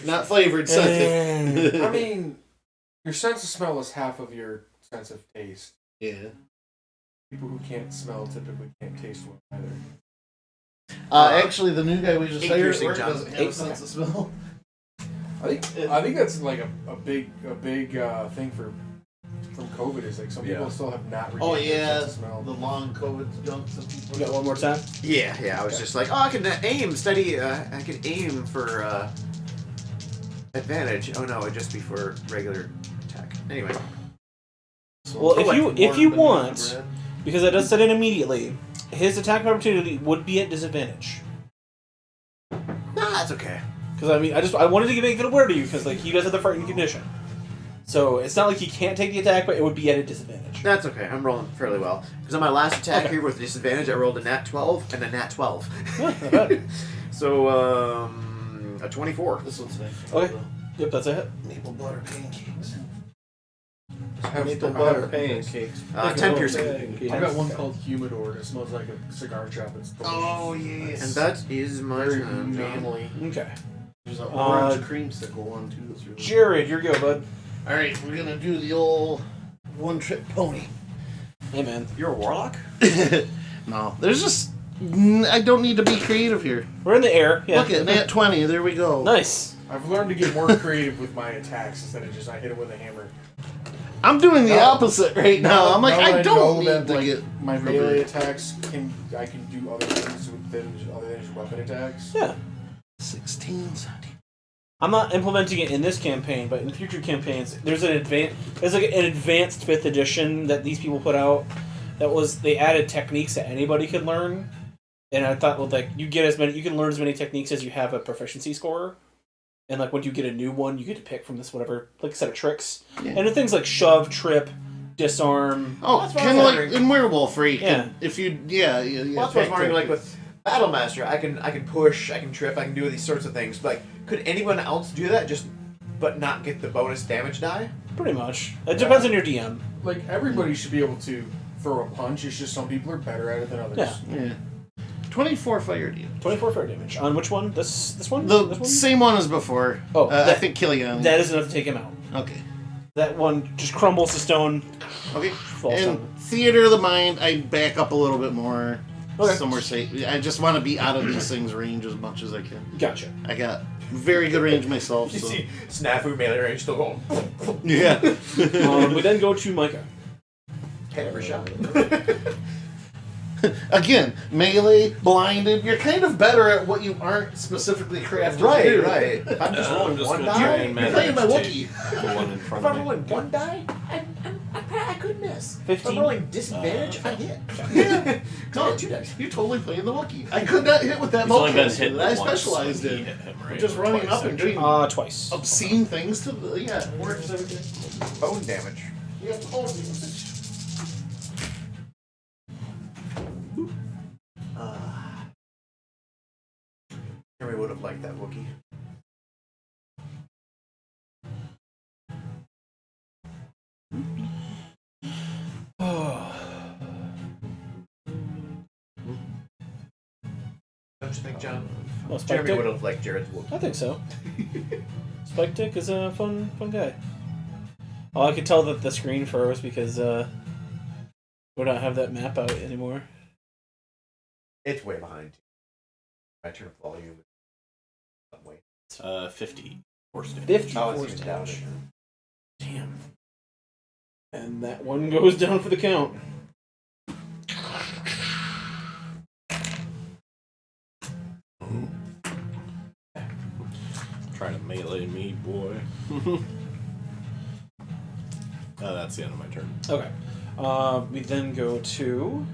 Not flavored, scented. I mean, your sense of smell is half of your sense of taste. Yeah. People who can't smell typically can't taste well either. Actually, the new guy we just Eight hired piercing, at work John. doesn't have a sense of smell. I think that's like a big thing from COVID is like some people Yeah. still have not regained Oh their yeah, sense of smell. the long COVID jumps that people. You got one more time? Yeah, I was just like, oh, I can aim, steady. I can aim for advantage. Oh no, it'd just be for regular attack. Anyway, Well, if you Warm want, banana bread. because that does set in immediately, his attack of opportunity would be at disadvantage. nah, that's okay. Because I wanted to make it aware to you because like he does have the frightened condition, so it's not like he can't take the attack, but it would be at a disadvantage. That's okay. I'm rolling fairly well. Because on my last attack Okay. here with disadvantage, I rolled a nat 12 and a nat 12. Not bad. So, a 24. This one's nice. Okay. Yep, that's a hit. Maple butter pancakes. Maple butter pancakes. 10 piercing. I've got one called Humidor that smells like a cigar shop. It's delicious. Oh yes. And that is my Very turn. manly. Okay. There's an orange creamsicle one too. That's really Jared, you're good, bud. All right, we're gonna do the old one-trick pony. Hey, man. You're a warlock? No, there's just I don't need to be creative here. We're in the air. Yeah. Look at nat 20. There we go. Nice. I've learned to get more creative with my attacks instead of just I hit it with a hammer. I'm doing the opposite right now. I'm like, Now I that don't know need that, to like, get my rubber. melee attacks I can do other things other than just weapon attacks. Yeah. 16s. I'm not implementing it in this campaign, but in future campaigns, there's an advanced 5th edition that these people put out. They added techniques that anybody could learn, and I thought, well, like you can learn as many techniques as you have a proficiency score, and like when you get a new one, you get to pick from this whatever like a set of tricks, Yeah. and the things like shove, trip, disarm. Oh, That's what kind I of was like wondering. in Werewolf, right? Yeah. If you, Well, that's what I was wondering, like with Battlemaster, I can push, I can trip, I can do these sorts of things. But, like, could anyone else do that but not get the bonus damage die? Pretty much. It depends on your DM. like everybody should be able to throw a punch. It's just some people are better at it than others. Yeah. 24 fire damage. 24 fire damage. On which one? This one? The This one? same one as before. Oh, I think Killian. That is enough to take him out. Okay. That one just crumbles to stone. Okay. Falls In down. Theater of the Mind, I back up a little bit more. Okay. Somewhere safe. I just want to be out of these things' range as much as I can. Gotcha. I got very good range myself. You So. see Snafu melee range still going. Yeah. We then go to Micah. Hammer shot. Again, melee, blinded. You're kind of better at what you aren't specifically crafted to do. Right. If I'm just rolling just one gonna die, try and You're playing my manage Wookiee. to the one in if front I'm of me. rolling one die, I could miss. 15. If I'm rolling disadvantage, I hit. Yeah. No, No, 2 dice. you're totally playing the Wookiee. I could not hit with that He's only been multi. hit I once specialized when he in hit him, right? just running Twice, up and actually. doing Twice. obscene things to the works everything. Bone damage. Yeah, totally. Henry would have liked that Wookiee. Don't you think, John? Well, Spike Jeremy Dick? would have liked Jared's Wookiee. I think so. Spike Dick is a fun guy. Oh, I could tell that the screen froze because we don't have that map out anymore. It's way behind. I turn volume. Wait. 50 force damage. 50 Oh, it's force even down. damage. Damn. And that one goes down for the count. Trying to melee me, boy. That's the end of my turn. Okay. We then go to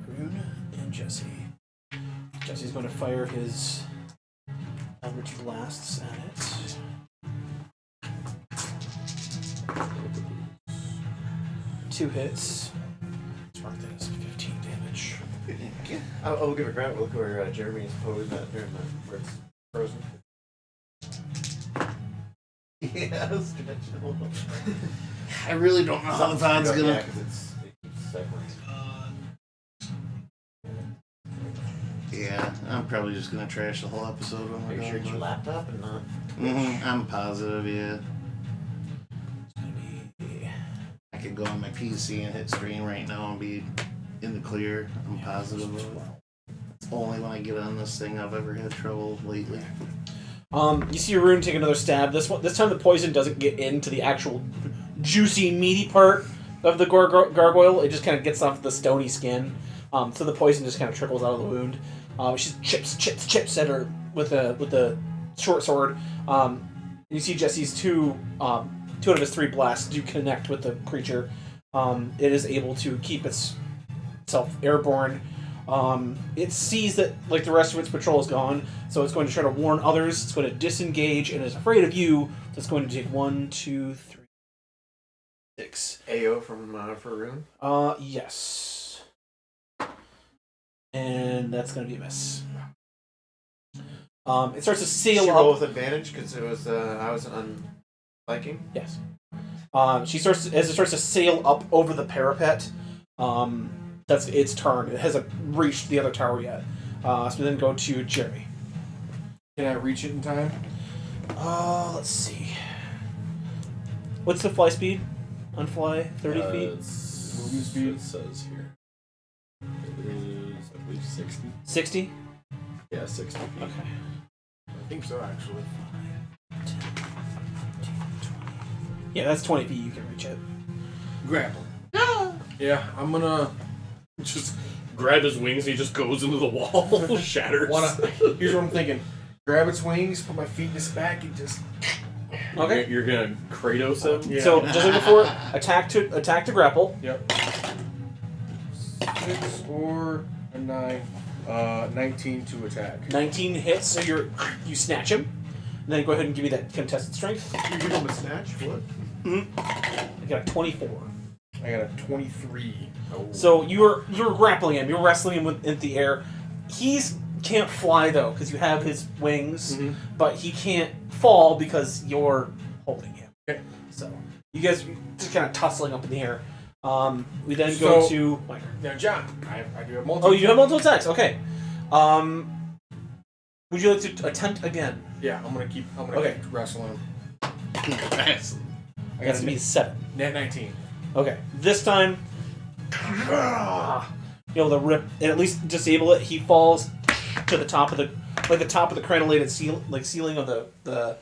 Rune and Jesse. Jesse's going to fire his Eldritch Blasts at it. Two hits. Let's mark that as 15 damage. I'll give a grab. Look where Jeremy is posed at during where it's frozen. Yeah, stretch a little. I really don't know how the VOD's Yeah, gonna. because it keeps segments. Yeah, I'm probably just gonna trash the whole episode when Are we're you sure done. it's your laptop and not? I'm positive, yeah. It's going to be... I could go on my PC and hit stream right now and be in the clear. I'm positive of it. It's only when I get on this thing I've ever had trouble lately. You see Rune take another stab. This time the poison doesn't get into the actual juicy, meaty part of the gargoyle. It just kind of gets off the stony skin. So the poison just kind of trickles out of the wound. She chips at her with the short sword. You see Jesse's two out of his 3 blasts do connect with the creature. It is able to keep itself airborne. It sees that like the rest of its patrol is gone, so it's going to try to warn others. It's going to disengage and is afraid of you. So it's going to take 1, 2, 3, 6. AO from for Rune. Yes. And that's going to be a miss. It starts to sail She up. roll with advantage because it was I was on Viking. Yes. She starts as it starts to sail up over the parapet. That's its turn. It hasn't reached the other tower yet. So we then go to Jeremy. Can I reach it in time? Let's see. What's the fly speed on fly? 30 feet? It's, Movement speed? It says here. It is, I believe, 60. 60? Yeah, 60 feet. Okay. I think so, actually. 10, 15, 20. Yeah, that's 20 feet. You can reach it. Grapple. Yeah, I'm gonna Just grab his wings and he just goes into the wall, shatters. Here's what I'm thinking: grab its wings, put my feet in its back, and just. Okay. You're gonna Kratos him? Yeah. So just like before, attack to grapple. Yep. 6 or a 9. 19 to attack. 19 hits, so you snatch him. And then go ahead and give me that contested strength. You give him a snatch. What? I got a 24. I got a 23. Oh. So you're grappling him. You're wrestling him in the air. He's can't fly though because you have his wings, but he can't fall because you're holding him. Okay. So you guys just kind of tussling up in the air. We then go to. Now, John, I do have multiple. Oh, you have multiple attacks. Okay. Would you like to attempt again? Yeah, I'm gonna keep wrestling him. I That's me 7. Net 19. Okay. This time, you're able to rip and at least disable it. He falls to the top of the crenellated ceiling of the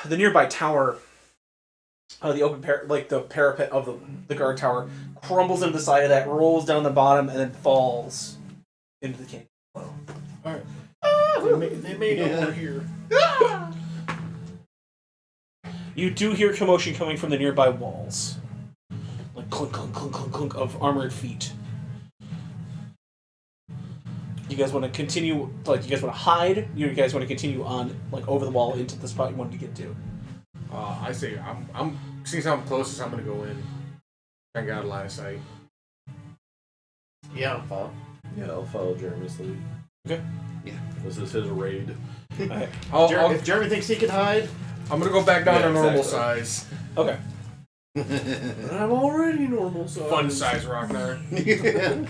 nearby tower. The open the parapet of the guard tower crumbles into the side of that, rolls down the bottom, and then falls into the canyon. Alright. They made it over here. You do hear commotion coming from the nearby walls. Like clunk, clunk, clunk, clunk, clunk of armored feet. You guys want to continue, you guys want to hide? You guys want to continue on, over the wall into the spot you wanted to get to? I say, I'm since I'm closest, I'm gonna go in. I got a line of sight. Yeah, I'll follow. Yeah, I'll follow Jeremy's lead. Okay. Yeah. This is his raid. Okay. If Jeremy thinks he can hide, I'm gonna go back down to normal exactly. size. Okay. I'm already normal size. Fun size, Rocknar.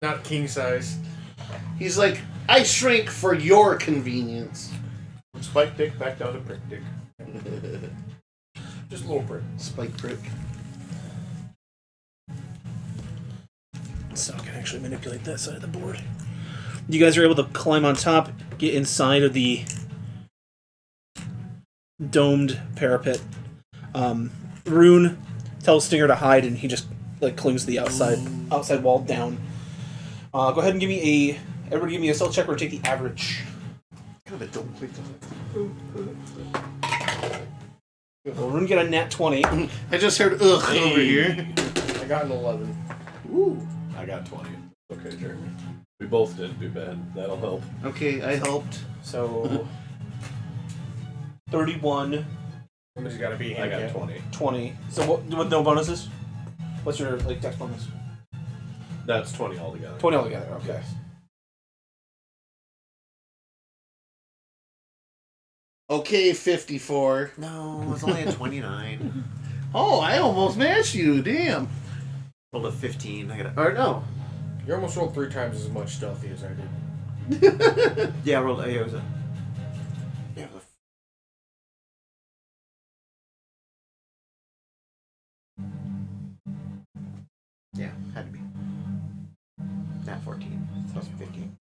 Not king size. He's like, I shrink for your convenience. spike dick back down to prick dick. Just a little prick. Spike prick. So I can actually manipulate that side of the board. You guys are able to climb on top, get inside of the domed parapet. Rune tells Stinger to hide, and he just clings to the outside wall down. Go ahead and everybody give me a stealth check or take the average. Kind of a dome click. Well, Rune get a nat 20. I just heard ugh over here. I got an 11. Ooh. I got 20. Okay, Jeremy. We both didn't do bad. That'll help. Okay, I helped. So 31, Somebody's got to be I got handicapped. 20. 20. So what with no bonuses? What's your dex bonus? That's 20 altogether. 20 altogether, okay. Yes. Okay, 54. No, it's only a 29. Oh, I almost matched you. Damn. Rolled a 15. I got or no. You almost rolled 3 times as much stealthy as I did. Yeah, I rolled. Yeah, it was a. Yeah, it was a. Yeah, had to be. Nat 14. Plus 15.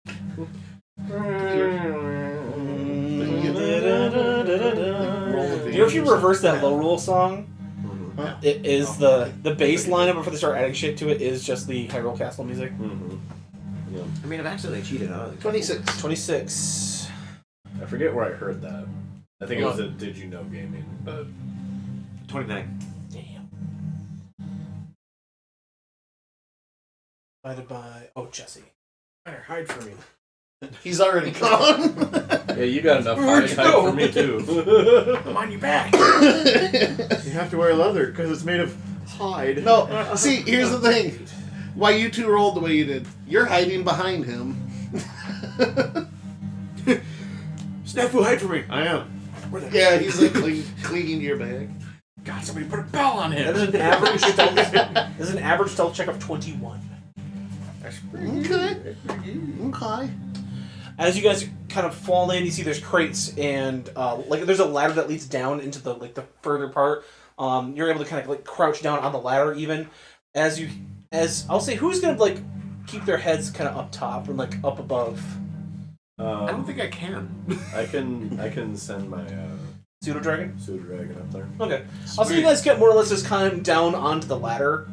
You know, if you reverse that low roll song, Yeah. it is the bass line of it before they start adding shit to it is just the Hyrule Castle music. Mm-hmm. Yeah. I mean, I've actually cheated on it. 26. 26. I forget where I heard that. I think it was at Did You Know Gaming, but 29. Damn. Divided by Jesse. Better hide from me. He's already gone. yeah, you got enough Where'd hide you go? for me too. I'm on your back. You have to wear leather because it's made of hide. No, see, here's the thing. Why you two rolled the way you did. You're hiding behind him. Snafu, hide from me. I am. Yeah, he's like clinging to your bag. God, somebody put a bell on him. That is an average stealth. That is an average stealth check of 21. That's pretty Okay. Okay. As you guys kind of fall in, you see there's crates and there's a ladder that leads down into the further part. You're able to kind of crouch down on the ladder even as I'll say who's gonna keep their heads kind of up top and up above. I don't think I can. I can send my Pseudo dragon. pseudo dragon up there. Okay. I'll say you guys get more or less just climb down onto the ladder,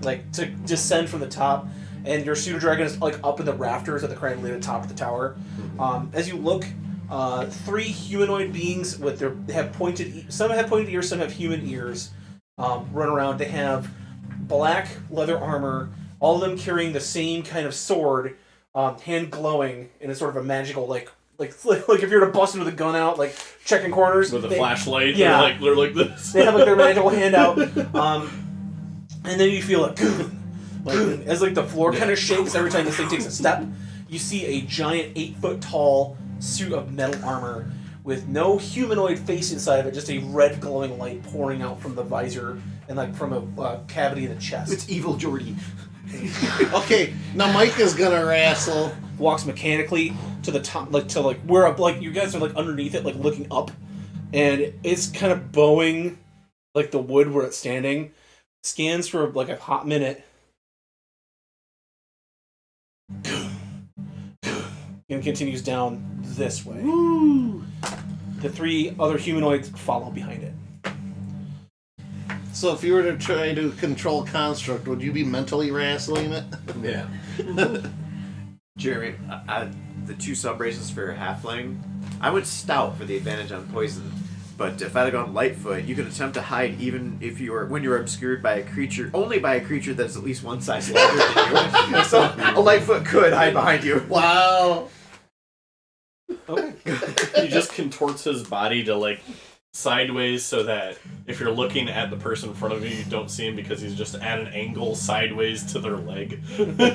to descend from the top. And your pseudo dragon is up in the rafters at the crenulated top of the tower. As you look, 3 humanoid beings with they have pointed. Some have pointed ears, some have human ears. Run around. They have black leather armor. All of them carrying the same kind of sword, hand glowing in a sort of a magical like if you were to bust into the gun out, checking corners With a flashlight. Yeah. They're like this. They have their magical hand out. And then you feel as the floor kind of shakes every time this thing takes a step. You see a giant 8-foot tall suit of metal armor with no humanoid face inside of it, just a red glowing light pouring out from the visor and like from a cavity in the chest. It's evil Jordy. Okay, now Mike is gonna wrestle. Walks mechanically to the top, like where like you guys are like underneath it, like looking up, and it's kind of bowing like the wood where it's standing. Scans for like a hot minute. And continues down this way. Woo! The 3 other humanoids follow behind it. So if you were to try to control Construct, would you be mentally wrestling it? Yeah. Jeremy, the 2 sub-races for Halfling, I went Stout for the advantage on poison. But if I'd have gone Lightfoot, you can attempt to hide even if when you're obscured by a creature, only by a creature that's at least one size larger than you. So a Lightfoot could hide behind you. Wow. Okay. He just contorts his body to like sideways so that if you're looking at the person in front of you, you don't see him because he's just at an angle sideways to their leg.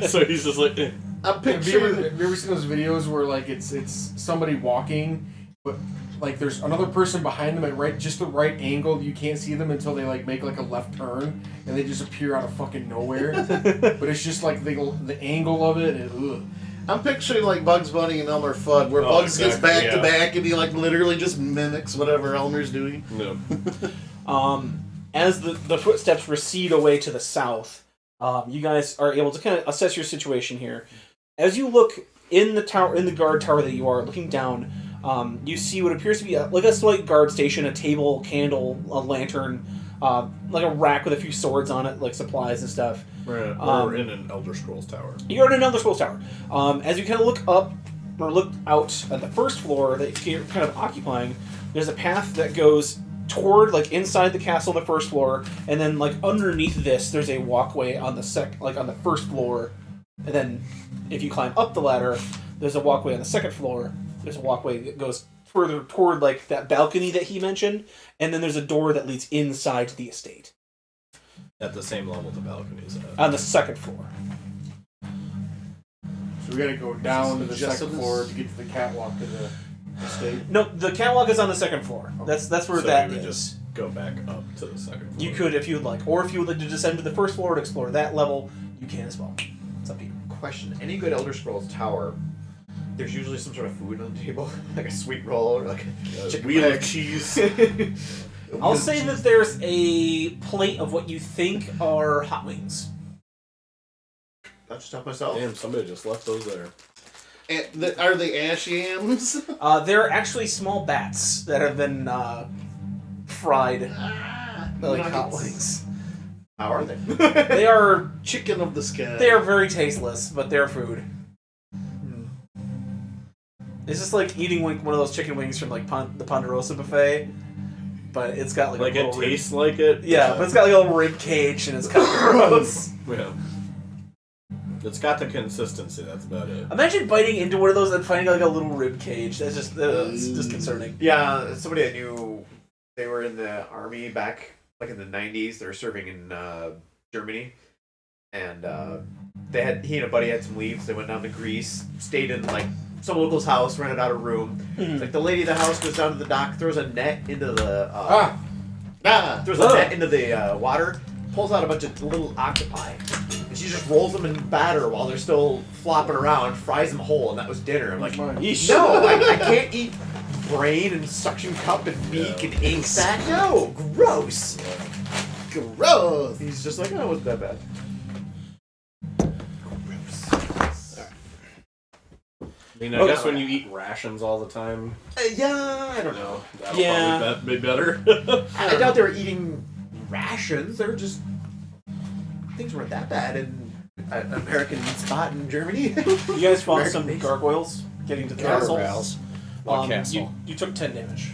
So he's just like. I'm Have you picturing. ever seen those videos where like it's somebody walking, but like there's another person behind them at just the right angle? You can't see them until they like make like a left turn, and they just appear out of fucking nowhere. But it's just like the angle of it. And, I'm picturing like Bugs Bunny and Elmer Fudd, where Oh, Bugs gets back exactly, to yeah. back and he like literally just mimics whatever Elmer's doing. No. As the footsteps recede away to the south, you guys are able to kind of assess your situation here. As you look in the tower, in the guard tower that you are looking down, you see what appears to be like a slight guard station, a table, candle, a lantern, like a rack with a few swords on it, like supplies and stuff. We're in an Elder Scrolls tower. You're in an Elder Scrolls tower. As you kind of look up or look out at the first floor that you're kind of occupying, there's a path that goes toward like inside the castle on the first floor, and then like underneath this, there's a walkway on the on the first floor, and then if you climb up the ladder, there's a walkway on the second floor. There's a walkway that goes further toward like that balcony that he mentioned, and then there's a door that leads inside the estate At the same level the balcony's at. on the second floor. so we gotta go down to the Just second on floor this- to get to the catwalk to the estate. No, the catwalk is on the second floor. That's where So that you would is. just go back up to the second floor. You could if you would like, or if you would like to descend to the first floor to explore that level, you can as well. It's up to you. Question: any good Elder Scrolls tower? There's usually some sort of food on the table, like a sweet roll or like a chicken wheel leg. of cheese. I'll say that there's a plate of what you think are hot wings. Not just stuff myself. Damn, somebody just left those there. Are they ash yams? They're actually small bats that have been fried like hot Nice. wings. How are they? They are Chicken of the sky. they are very tasteless, but they're food. It's just like eating one of those chicken wings from like the Ponderosa buffet, but it's got like Like a it little tastes like it. yeah, but it's got like a little rib cage and it's kind of gross. Yeah. It's got the consistency, that's about it. Imagine biting into one of those and finding like a little rib cage. That's just it's disconcerting. Yeah, somebody I knew, they were in the army back like in the 90s. They were serving in Germany, and he and a buddy had some leaves. They went down to Greece, stayed in like some local's house, rented out a room. It's like the lady of the house goes down to the dock, throws a net into the throws a net into the water, pulls out a bunch of little octopi, and she just rolls them in batter while they're still flopping around, fries them whole, and that was dinner. I'm like, Yeesh. no, I can't eat brain and suction cup and beak and ink sack. No, gross. Gross. He's just like, oh, it wasn't that bad. I mean, I guess when you eat rations all the time, Yeah, I don't know. that'll Yeah. probably be better. I doubt they were eating rations. They were just things weren't that bad in an American spot in Germany. You guys found American some base. gargoyles getting to the castle. Gargoyles. What castle? You took 10 damage.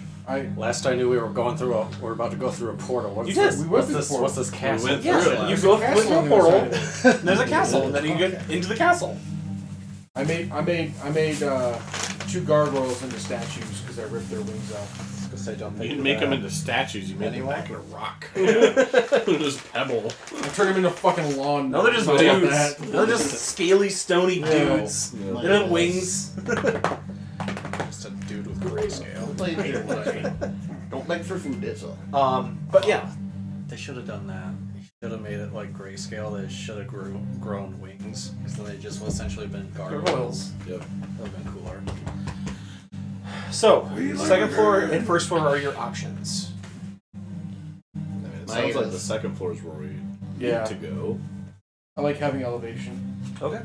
Last I knew, we were about to go through a portal. What's You did. This? We went What's through the this? portal. What's this castle? went Yeah, through it you last go castle through on a the other portal. side There's a castle, and then you get into the castle. I made 2 gargoyles into statues because I ripped their wings off. I don't You think didn't make them into statues, you made them Anyway. back in a rock. Just pebble. I turned them into fucking lawn. No, they're just How about dudes. that? No, they're just scaly, stony dudes. Yeah. They don't have wings. Just a dude with grayscale. Like your way. Don't beg for food, that's all. But yeah, They should have done that. They should have made it like grayscale. They should have grown wings, because then they just essentially been gargoyles. Yep. That would have been cooler. so second floor and first floor are your options. I mean, it Mine sounds like is- the second floor is where we Yeah. need to go. I like having elevation. Okay.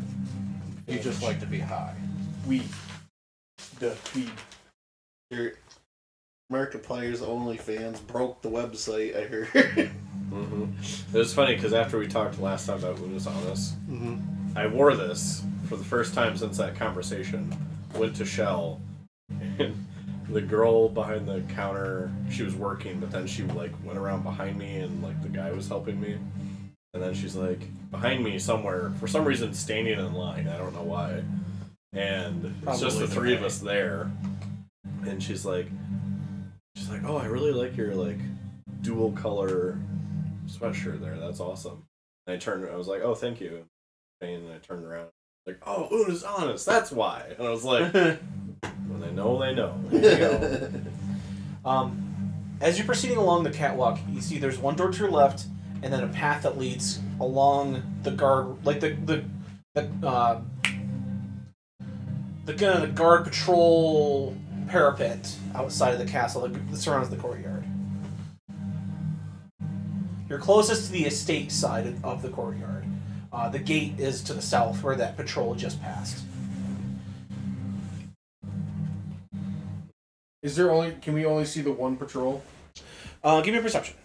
You just like to be high. We. Your Markiplier's OnlyFans broke the website, I heard. Mm-hmm. It was funny because after we talked last time about Una's Honest, I wore this for the first time since that conversation. Went to Shell, and the girl behind the counter, she was working, but then she like went around behind me, and like the guy was helping me, and then she's like behind me somewhere for some reason standing in line. I don't know why, and it's just the three of us there, and she's like, oh, I really like your like dual color sweatshirt there. That's awesome. And I was like, oh, thank you. And I turned around, like, oh, Una's Honest. That's why. And I was like, when they know, they know. There you go. As you're proceeding along the catwalk, you see there's one door to your left, and then a path that leads along the guard, like the guard patrol parapet outside of the castle that surrounds the courtyard. You're closest to the estate side of the courtyard. The gate is to the south, where that patrol just passed. Is there only? Can we only see the one patrol? Give me a perception.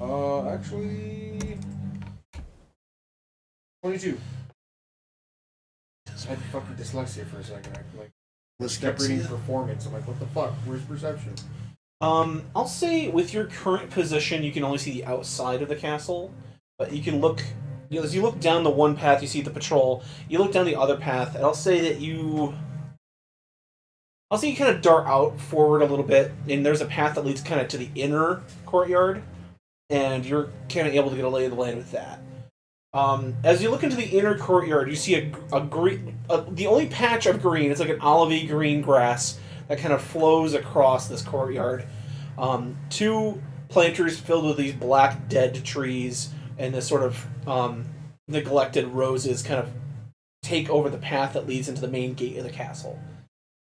Actually, 22. I had fucking dyslexia for a second. I kept reading Dyslexia. performance. I'm like, what the fuck? Where's perception? I'll say with your current position, you can only see the outside of the castle, but you can look. As you look down the one path, you see the patrol. You look down the other path, and I'll say you kind of dart out forward a little bit, and there's a path that leads kind of to the inner courtyard, and you're kind of able to get a lay of the land with that. As you look into the inner courtyard, you see a green. The only patch of green, it's like an olivey green grass that kind of flows across this courtyard. Two planters filled with these black dead trees and this sort of neglected roses kind of take over the path that leads into the main gate of the castle.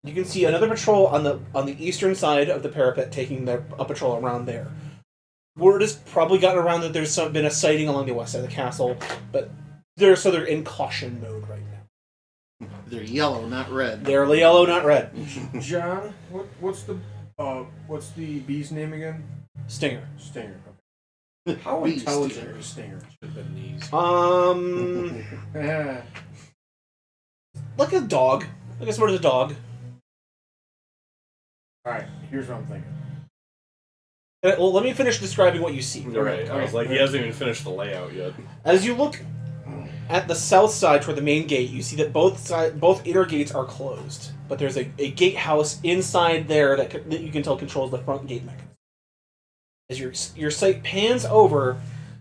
You can see another patrol on the eastern side of the parapet taking a patrol around there. Word has probably gotten around that there's been a sighting along the west side of the castle, but they're in caution mode right now. They're yellow, not red. They're yellow, not red. John, what's the bee's name again? Stinger. Stinger. Okay. How Bee intelligent Stinger. is Stinger? Should have been these. Like a dog. Like as smart as a dog. Alright, here's what I'm thinking. Well, let me finish describing what you see. You're right. I was like, he hasn't even finished the layout yet. As you look at the south side toward the main gate, you see that both inner gates are closed, but there's a gatehouse inside there that you can tell controls the front gate mechanism. As your sight pans over,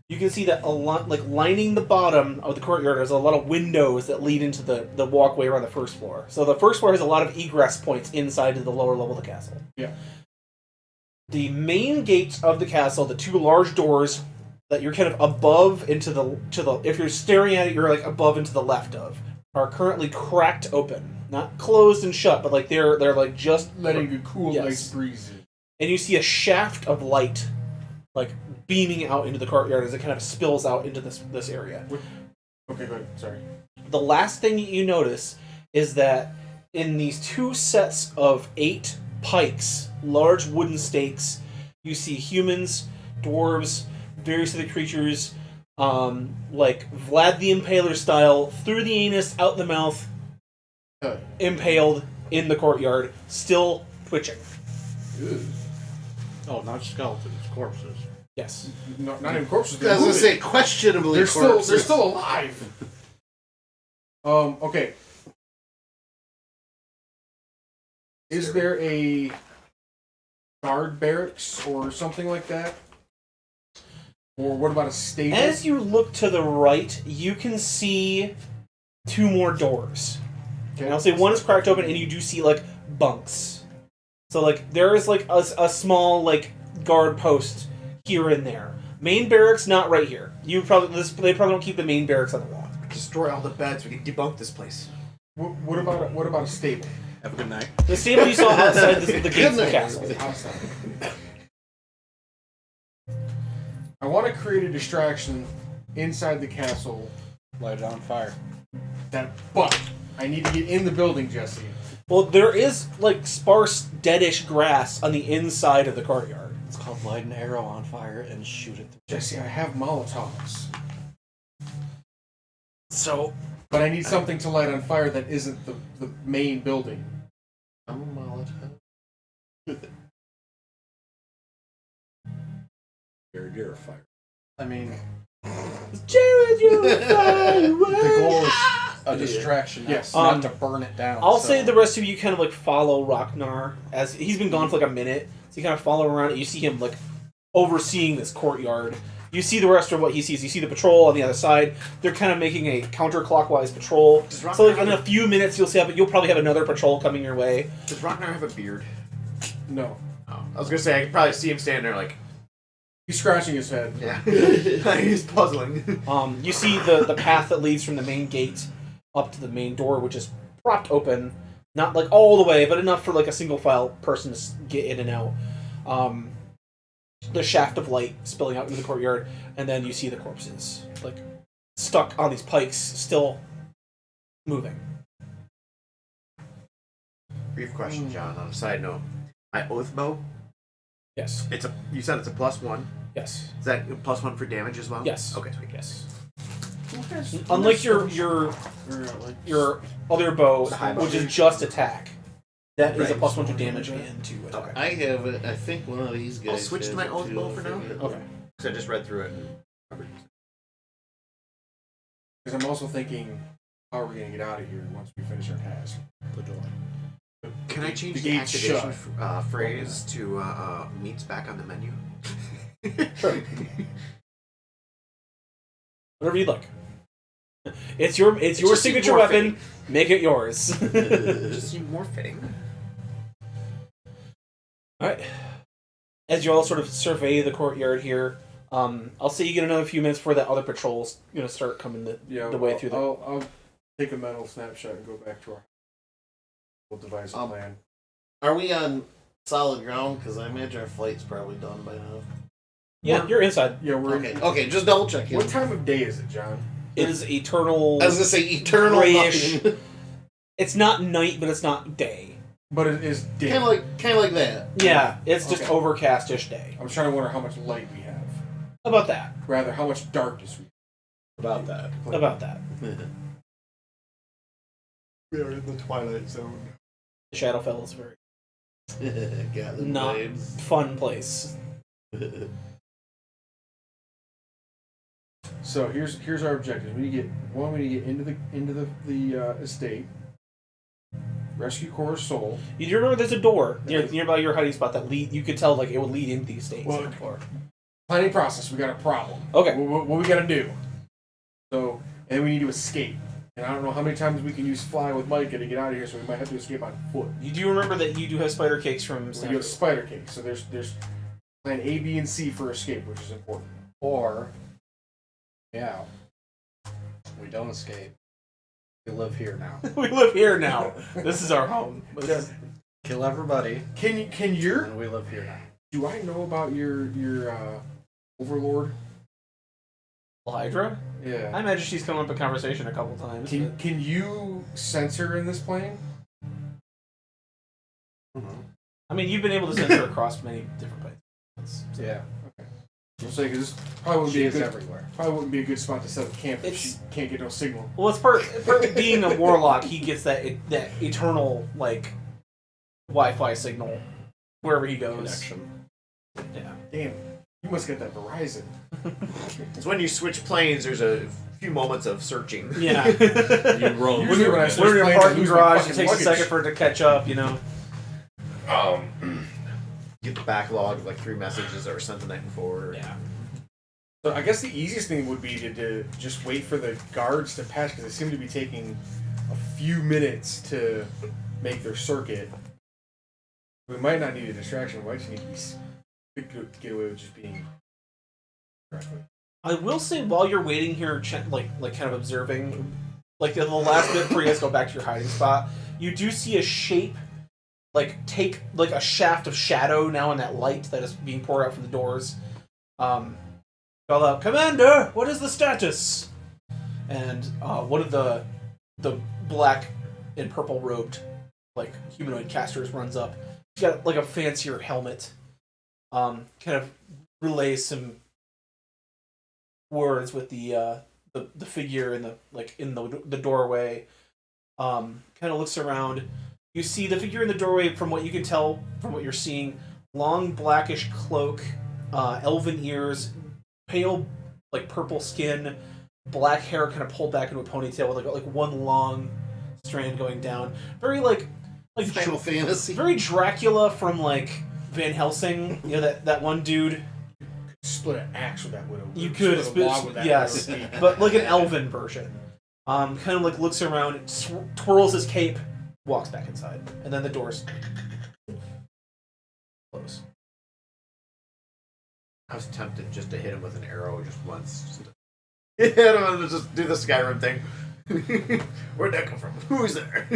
you can see that lining the bottom of the courtyard, there's a lot of windows that lead into the walkway around the first floor. So the first floor has a lot of egress points inside to the lower level of the castle. Yeah. The main gates of the castle, the two large doors that you're kind of above into the if you're staring at it, you're like above and to the left of, are currently cracked open, not closed and shut, but like they're like just Letting a cool, Yes. nice breeze in. and you see a shaft of light, like beaming out into the courtyard as it kind of spills out into this area. Okay, go ahead. Sorry. The last thing you notice is that in these two sets of 8 pikes, large wooden stakes, you see humans, dwarves, various other creatures, like Vlad the Impaler style, through the anus, out the mouth, impaled in the courtyard, still twitching. Oh, not skeletons, corpses. Yes. Not even corpses. I They're was gonna moving. say questionably They're corpses. still alive. Okay. Is there a guard barracks or something like that? Or what about a stable? As you look to the right, you can see 2 more doors. And I'll say one is cracked open, and you do see like bunks. So like there is like a small like guard post here and there. Main barracks not right here. They probably don't keep the main barracks on the wall. Destroy all the beds. We can debunk this place. What about a stable? Have a good night. The stable you saw outside the gates of the castle. Outside. I want to create a distraction inside the castle. Light it on fire. But I need to get in the building, Jesse. Well, there is like sparse, deadish grass on the inside of the courtyard. It's called light an arrow on fire and shoot it. Jesse, I have Molotovs. So, But I need something to light on fire that isn't the main building. I'm a Molotov. You're a fire. I mean, the goal is a distraction. Yes. Not to burn it down. I'll so. say the rest of you kind of like follow Ragnar as he's been gone for like a minute. So you kind of follow around and you see him like overseeing this courtyard. You see the rest of what he sees. You see the patrol on the other side. They're kind of making a counterclockwise patrol. So like in a few minutes you'll probably have another patrol coming your way. Does Ragnar have a beard? No. Oh, I was gonna say I could probably see him standing there like, He's scratching his head. yeah, he's puzzling. You see the path that leads from the main gate up to the main door, which is propped open, not like all the way, but enough for like a single file person to get in and out. The shaft of light spilling out into the courtyard, and then you see the corpses like stuck on these pikes, still moving. Brief question, John. On a side note, my oath bow. Yes. You said it's a +1. Yes. Is that a +1 for damage as well? Yes. Okay, sweet. Yes. Unlike your other bow, The high bow. which is just attack, that is a Right. +1 to damage and to attack. Okay. I have it. I think one of these guys. I'll switch to has my it oath too, bow I for now. forget. Okay. Because I just read through it and covered. Because I'm also thinking, how are we going to get out of here once we finish our task? The door. Can I change The the gate's activation shut. phrase to meats back on the menu? Sure. Whatever you'd like. It's your just signature more weapon. Make it yours. Just seem more fitting. All right. As you all sort of survey the courtyard here, I'll say you get another few minutes before that other patrol's gonna start coming the way through the. I'll take a mental snapshot and go back to our. We'll devise a plan. Are we on solid ground? Because I imagine our flight's probably done by now. Yeah, you're inside. Yeah, we're Okay. Okay. Just double checking. What time of day is it, John? It is eternal. I was gonna say eternal grayish. nothing. It's not night, but it's not day. But it is day. kind of like that. Yeah, it's just Okay. overcastish day. I was trying to wonder how much light we have. About that. Rather, how much darkness we About that. have. About that. We are in the Twilight Zone. The Shadowfell is a very Got the not blades. fun place. So here's our objectives. We need to get into the estate. Rescue Cora's soul. You do remember there's a door nearby your hiding spot that you could tell like it would lead into the estate. Well, second floor. Planning process. We got a problem. Okay. What we got to do? So, and we need to escape. And I don't know how many times we can use fly with Micah to get out of here. So we might have to escape on foot. You do remember that you do have spider cakes from We have Stanford. spider cake. So there's plan A, B, and C for escape, which is important. Or, yeah, we don't escape. We live here now. We live here now. This is our home. This is- Kill everybody, Can your and we live here now. do I know about your overlord? Hydra? Yeah. I imagine she's come up in conversation a couple times. Can you sense her in this plane? I mean, you've been able to sense her across many different places. Yeah, I'm saying 'cause this probably wouldn't she be a is good everywhere. a good spot to set up camp if she It's- can't get no signal. Well, it's part of being a warlock. He gets that eternal like Wi-Fi signal wherever he goes. Connection. Yeah. Damn, you must get that Verizon. It's when you switch planes, there's a few moments of searching. Yeah. You roll. Usually when I switch We're in a planes, I parking lose my garage. It fucking takes a luggage. second for it to catch up. You know. Get the backlog of like 3 messages that were sent the night before. Yeah. So I guess the easiest thing would be to just wait for the guards to pass because they seem to be taking a few minutes to make their circuit. We might not need a distraction. We might just need to get away with just being. I will say, while you're waiting here, like kind of observing, like the last bit before you guys go back to your hiding spot, you do see a shape, like take like a shaft of shadow now in that light that is being poured out from the doors. Call out, "Commander, what is the status?" And one of the black and purple robed like humanoid casters runs up. He's got like a fancier helmet. Kind of relays some words with the figure in the doorway. Kind of looks around. You see the figure in the doorway, from what you can tell from what you're seeing, long blackish cloak, elven ears, pale like purple skin, black hair kind of pulled back into a ponytail with like one long strand going down. Very like Final Fantasy. very Dracula from like Van Helsing. You know that one dude. Split an axe with that widow. You could split a log with that yes, widow. but like an elven version. Kind of like looks around, twirls his cape, walks back inside, and then the doors close. I was tempted just to hit him with an arrow just once. Just hit him and just do the Skyrim thing. Where'd that come from? Who's there?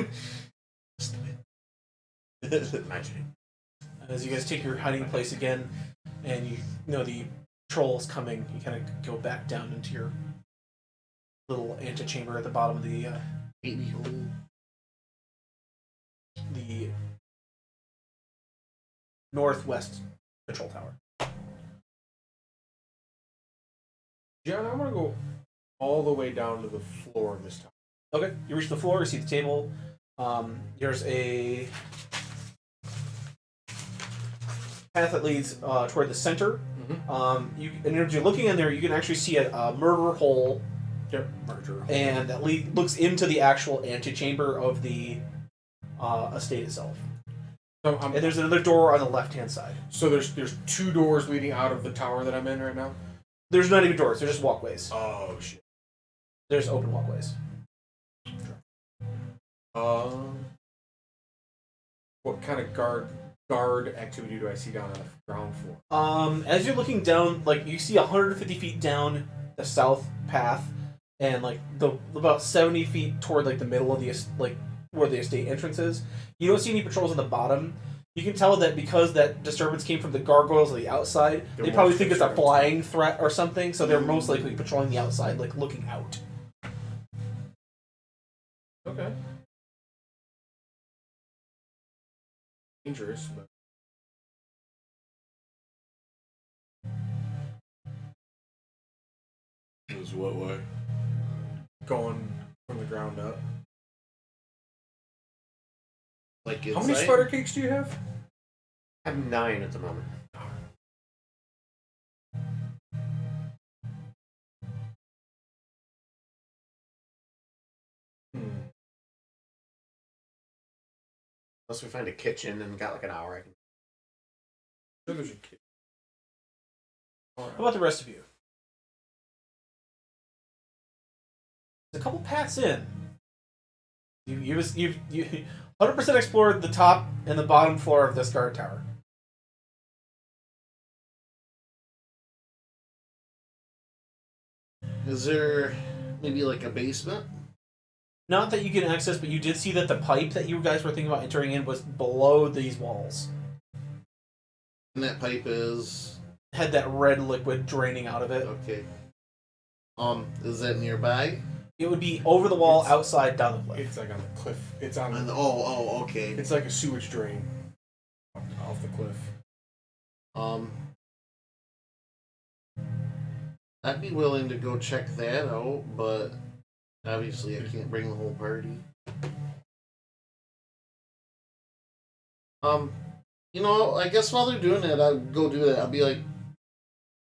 Just imagining. As you guys take your hiding place again, and you know the troll's coming, you kind of go back down into your little antechamber at the bottom of the northwest control tower. John, I'm gonna go all the way down to the floor of this tower. Okay, you reach the floor, you see the table. There's a path that leads toward the center. And as you're looking in there, you can actually see a murder hole. Yep, murder hole. And that looks into the actual antechamber of the estate itself. So and there's another door on the left-hand side. So there's two doors leading out of the tower that I'm in right now? There's not even doors, they're just walkways. Oh, shit. There's open walkways. What kind of guard activity do I see down on the ground floor? As you're looking down, like you see 150 feet down the south path, and like the about 70 feet toward like the middle of the like where the estate entrance is. You don't see any patrols on the bottom. You can tell that because that disturbance came from the gargoyles on the outside, they probably think it's a flying threat or something, so they're most likely patrolling the outside, like looking out. Okay. Dangerous, but It was what way? going from the ground up. Like How many spider cakes do you have? I have 9 at the moment. Unless we find a kitchen and got like an hour, I can. Sure, there's a kid. How about the rest of you? There's a couple paths in. You've 100% explored the top and the bottom floor of this guard tower. Is there maybe like a basement? Not that you can access, but you did see that the pipe that you guys were thinking about entering in was below these walls. And that pipe is Had that red liquid draining out of it. okay. Is that nearby? It would be over the wall, outside, down the cliff. It's like on the cliff. It's on. Okay. It's like a sewage drain off the cliff. I'd be willing to go check that out, but obviously I can't bring the whole party. You know, I guess while they're doing it, I'll go do that. I'll be like,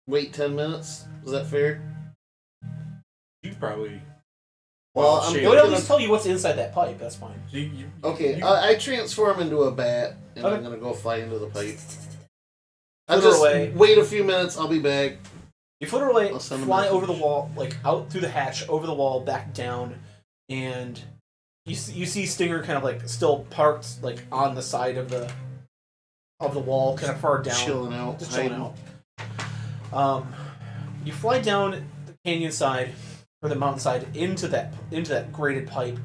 wait 10 minutes. Is that fair? You probably. Well, shit. It would at least tell you what's inside that pipe. That's fine. Okay, I transform into a bat, and Okay. I'm gonna go fly into the pipe. Flitter I'll just away. wait a few minutes. I'll be back. You flitter away, I'll send a fly message. over the wall, like out through the hatch, over the wall, back down, and you see Stinger kind of like still parked like on the side of the wall, kind of far down, Chilling out. just chilling out. You fly down the canyon side or the mountain side into that grated pipe,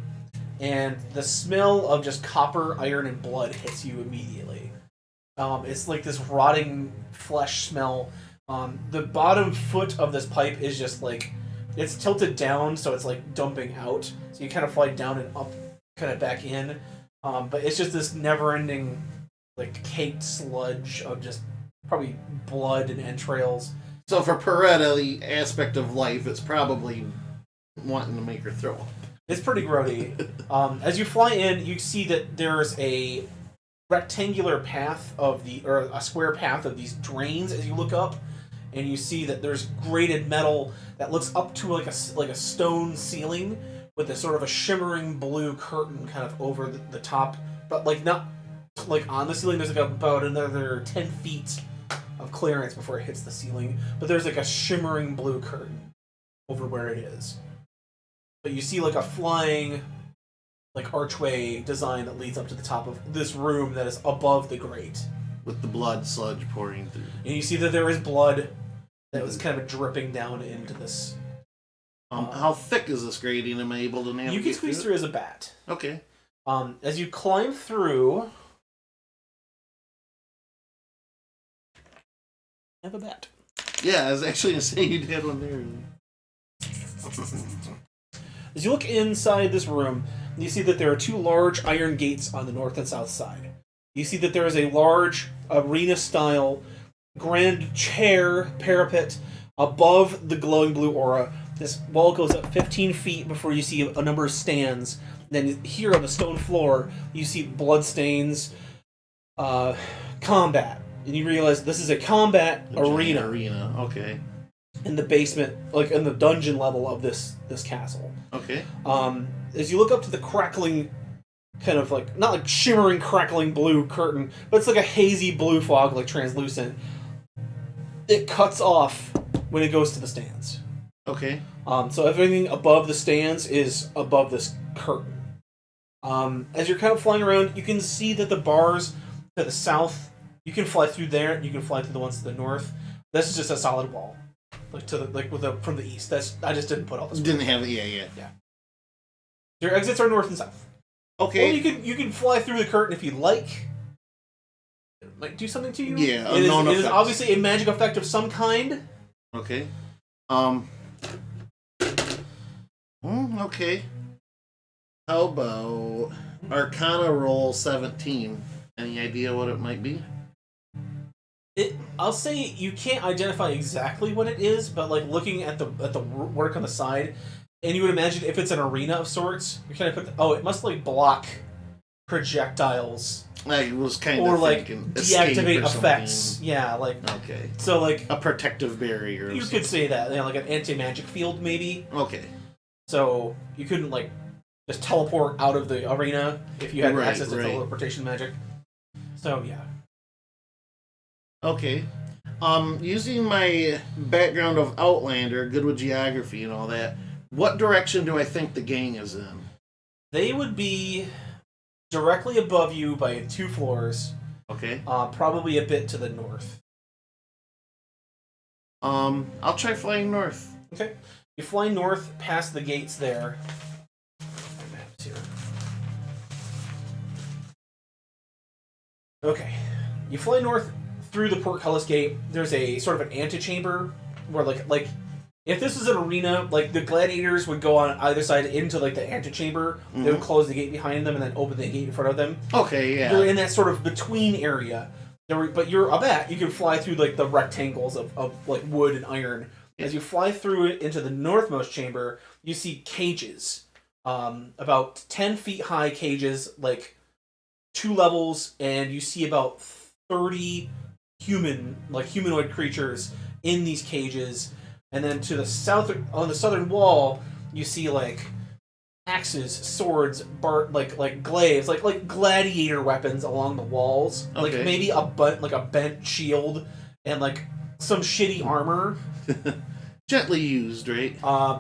and the smell of just copper, iron, and blood hits you immediately. It's like this rotting flesh smell. The bottom foot of this pipe is just like, it's tilted down, so it's like dumping out. So you kind of fly down and up, kind of back in. But it's just this never-ending, like, caked sludge of just probably blood and entrails. So for Peretta, the aspect of life, it's probably wanting to make her throw up. It's pretty grody. As you fly in, you see that there's a rectangular path or a square path of these drains as you look up, and you see that there's grated metal that looks up to like a stone ceiling with a sort of a shimmering blue curtain kind of over the top, but like not like on the ceiling. There's like about another 10 feet of clearance before it hits the ceiling, but there's like a shimmering blue curtain over where it is. But you see like a flying like archway design that leads up to the top of this room that is above the grate. With the blood sludge pouring through. And you see that there is blood that was kind of dripping down into this. How thick is this grating? Am I able to navigate? You can squeeze through as a bat. Okay. As you climb through, you have a bat. Yeah, I was actually going to say you had one there. As you look inside this room, you see that there are two large iron gates on the north and south side. You see that there is a large arena-style grand chair parapet above the glowing blue aura. This wall goes up 15 feet before you see a number of stands. Then here on the stone floor, you see bloodstains, combat. And you realize this is a combat arena. Arena, okay. In the basement, like in the dungeon level of this castle. Okay. As you look up to the crackling, kind of like, not like shimmering, crackling blue curtain, but it's like a hazy blue fog, like translucent. It cuts off when it goes to the stands. Okay. So everything above the stands is above this curtain. As you're kind of flying around, you can see that the bars to the south, you can fly through there, you can fly through the ones to the north. This is just a solid wall. Like from the east. I just didn't put all this. Didn't have it. Yeah. Your exits are north and south. Okay. Well, you can fly through the curtain if you'd like. It might do something to you. Yeah, it unknown is effects. obviously a magic effect of some kind. Okay. Okay. How about Arcana roll 17? Any idea what it might be? I'll say you can't identify exactly what it is, but like looking at the work on the side, and you would imagine if it's an arena of sorts, you kind of it must like block projectiles I was kind or of like thinking escape deactivate or effects. something. Yeah, like Okay. so like A protective barrier. you could say that, like an anti-magic field maybe. Okay. So you couldn't like just teleport out of the arena if you had Right, access to right. teleportation magic. So yeah. Okay. Using my background of Outlander, good with geography and all that, what direction do I think the gang is in? They would be directly above you by 2 floors, Okay. probably a bit to the north. I'll try flying north. Okay. You fly north past the gates there. My map's here. Okay. You fly north through the portcullis gate. There's a sort of an antechamber where like if this was an arena, like the gladiators would go on either side into like the antechamber. They would close the gate behind them and then open the gate in front of them. Okay, yeah. You're in that sort of between area. But you're a bat. You can fly through like the rectangles of like wood and iron. As you fly through it into the northmost chamber, you see cages. About 10 feet high cages, like 2 levels, and you see about 30 humanoid creatures in these cages. And then to the south, on the southern wall, you see like axes, swords, like glaives, like gladiator weapons along the walls. Okay. Like maybe a bent shield and like some shitty armor. Gently used, right?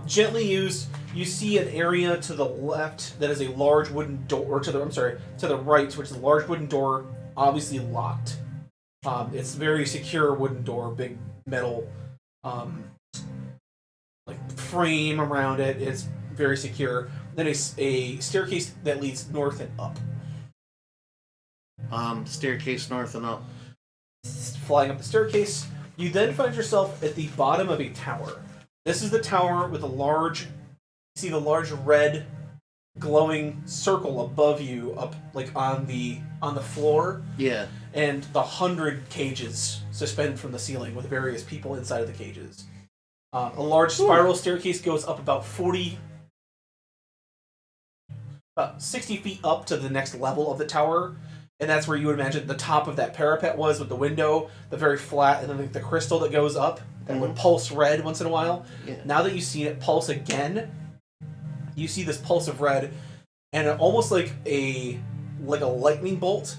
Gently used. You see an area to the left that is a large wooden door, or to the right, which is a large wooden door, obviously locked. It's very secure wooden door, big metal, like frame around it. It's very secure. Then a staircase that leads north and up. Staircase north and up. Flying up the staircase, you then find yourself at the bottom of a tower. This is the tower with a large, see the large red glowing circle above you, up like on the floor. Yeah. And the 100 cages suspended from the ceiling with various people inside of the cages. A large spiral staircase goes up about 60 feet up to the next level of the tower, and that's where you would imagine the top of that parapet was, with the window, the very flat, and then the crystal that goes up that would pulse red once in a while. Yeah. Now that you've seen it pulse again, you see this pulse of red, and almost like a lightning bolt,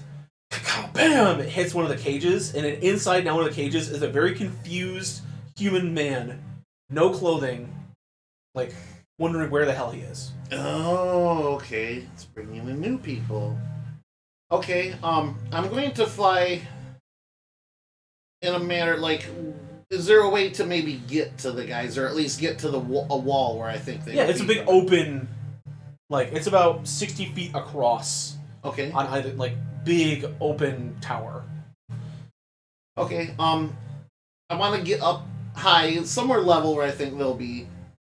bam! It hits one of the cages, and inside now one of the cages is a very confused human man, no clothing, like wondering where the hell he is. Oh, okay. It's bringing in new people. Okay, I'm going to fly in a manner, like, is there a way to maybe get to the guys, or at least get to a wall where I think they would it's a big open, like, it's about 60 feet across. Okay. On either, like, big open tower. Okay, I want to get up high, somewhere level where I think they'll be.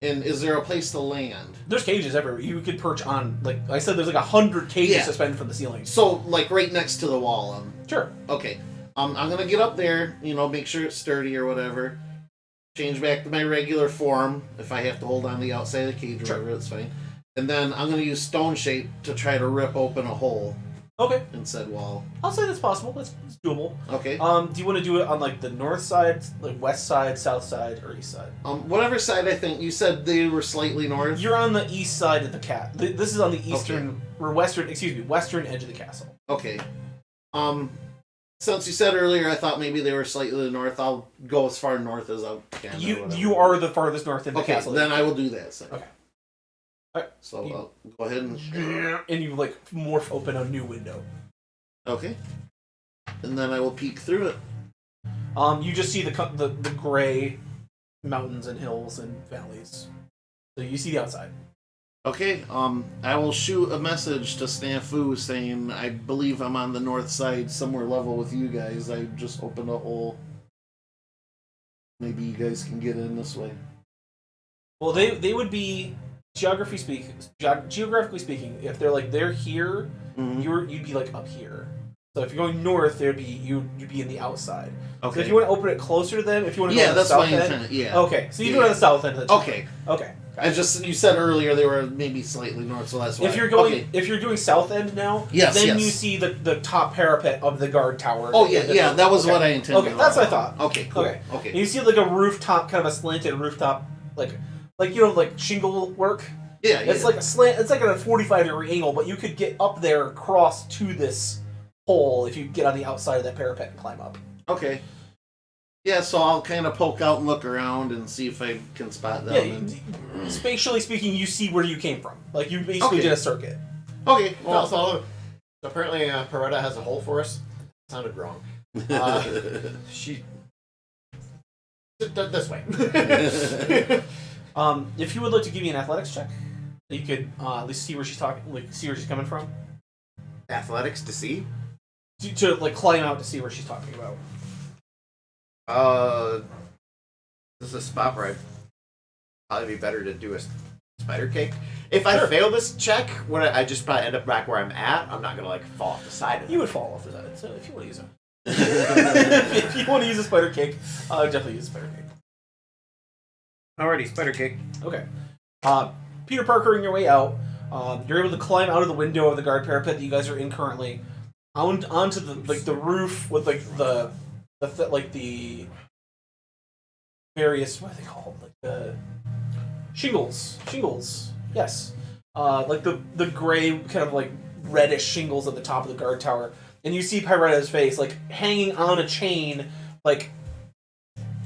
And is there a place to land? There's cages everywhere. You could perch on, like I said, there's like 100 cages suspended from the ceiling. So, like, right next to the wall. Sure. Okay. I'm gonna get up there, make sure it's sturdy or whatever. Change back to my regular form. If I have to hold on the outside of the cage or whatever, it's fine. And then I'm gonna use stone shape to try to rip open a hole. Okay. In said wall. I'll say that's possible. It's doable. Okay. Do you want to do it on, like, the north side, like west side, south side, or east side? Whatever side I think. You said they were slightly north? You're on the east side of the This is on the eastern, or western edge of the castle. Okay. Since you said earlier, I thought maybe they were slightly to the north. I'll go as far north as I can. You are the farthest north in the castle. Okay, then I will do that. So. Okay. Alright. So I'll go ahead and... And you, like, morph open a new window. Okay. And then I will peek through it. You just see the gray mountains and hills and valleys. So you see the outside. Okay, I will shoot a message to Snafu saying, I believe I'm on the north side, somewhere level with you guys. I just opened a hole. Maybe you guys can get in this way. Well, they would be... Geographically speaking, if they're here, you'd be like up here. So if you're going north, you'd be in the outside. Okay. So if you want to open it closer to them, if you want to go to the south end, yeah. Okay, so you do it on the south end of the tower. Okay. Okay. You said earlier they were maybe slightly north, so that's why. If you're doing south end now, you see the top parapet of the guard tower. Oh yeah, that was what I intended. Okay, that's what I thought. Okay, cool. Okay. And you see like a rooftop, kind of a slanted rooftop, like shingle work. Yeah, it's like a slant. It's like at a 45-degree angle, but you could get up there across to this hole if you get on the outside of that parapet and climb up. Okay. Yeah, so I'll kind of poke out and look around and see if I can spot them. Yeah, spatially speaking, you see where you came from. Like, you basically did a circuit. Okay. Well, so apparently Peretta has a hole for us. Sounded wrong. She... This way. If you would like to give me an athletics check, you could at least see where she's see where she's coming from. Athletics to see? To climb out to see where she's talking about. This is a spot where I'd probably be better to do a spider cake. If I fail this check, I just probably end up back where I'm at. I'm not gonna fall off the side of it. You would fall off the side, so if you want to use it. If you want to use a spider cake, definitely use a spider cake. Alrighty, spider cake. Okay. Peter Parker, on your way out, you're able to climb out of the window of the guard parapet that you guys are in currently, onto the roof with the various, what are they called? Like the shingles. Yes. Like the gray kind of like reddish shingles at the top of the guard tower, and you see Pyretta's face like hanging on a chain, like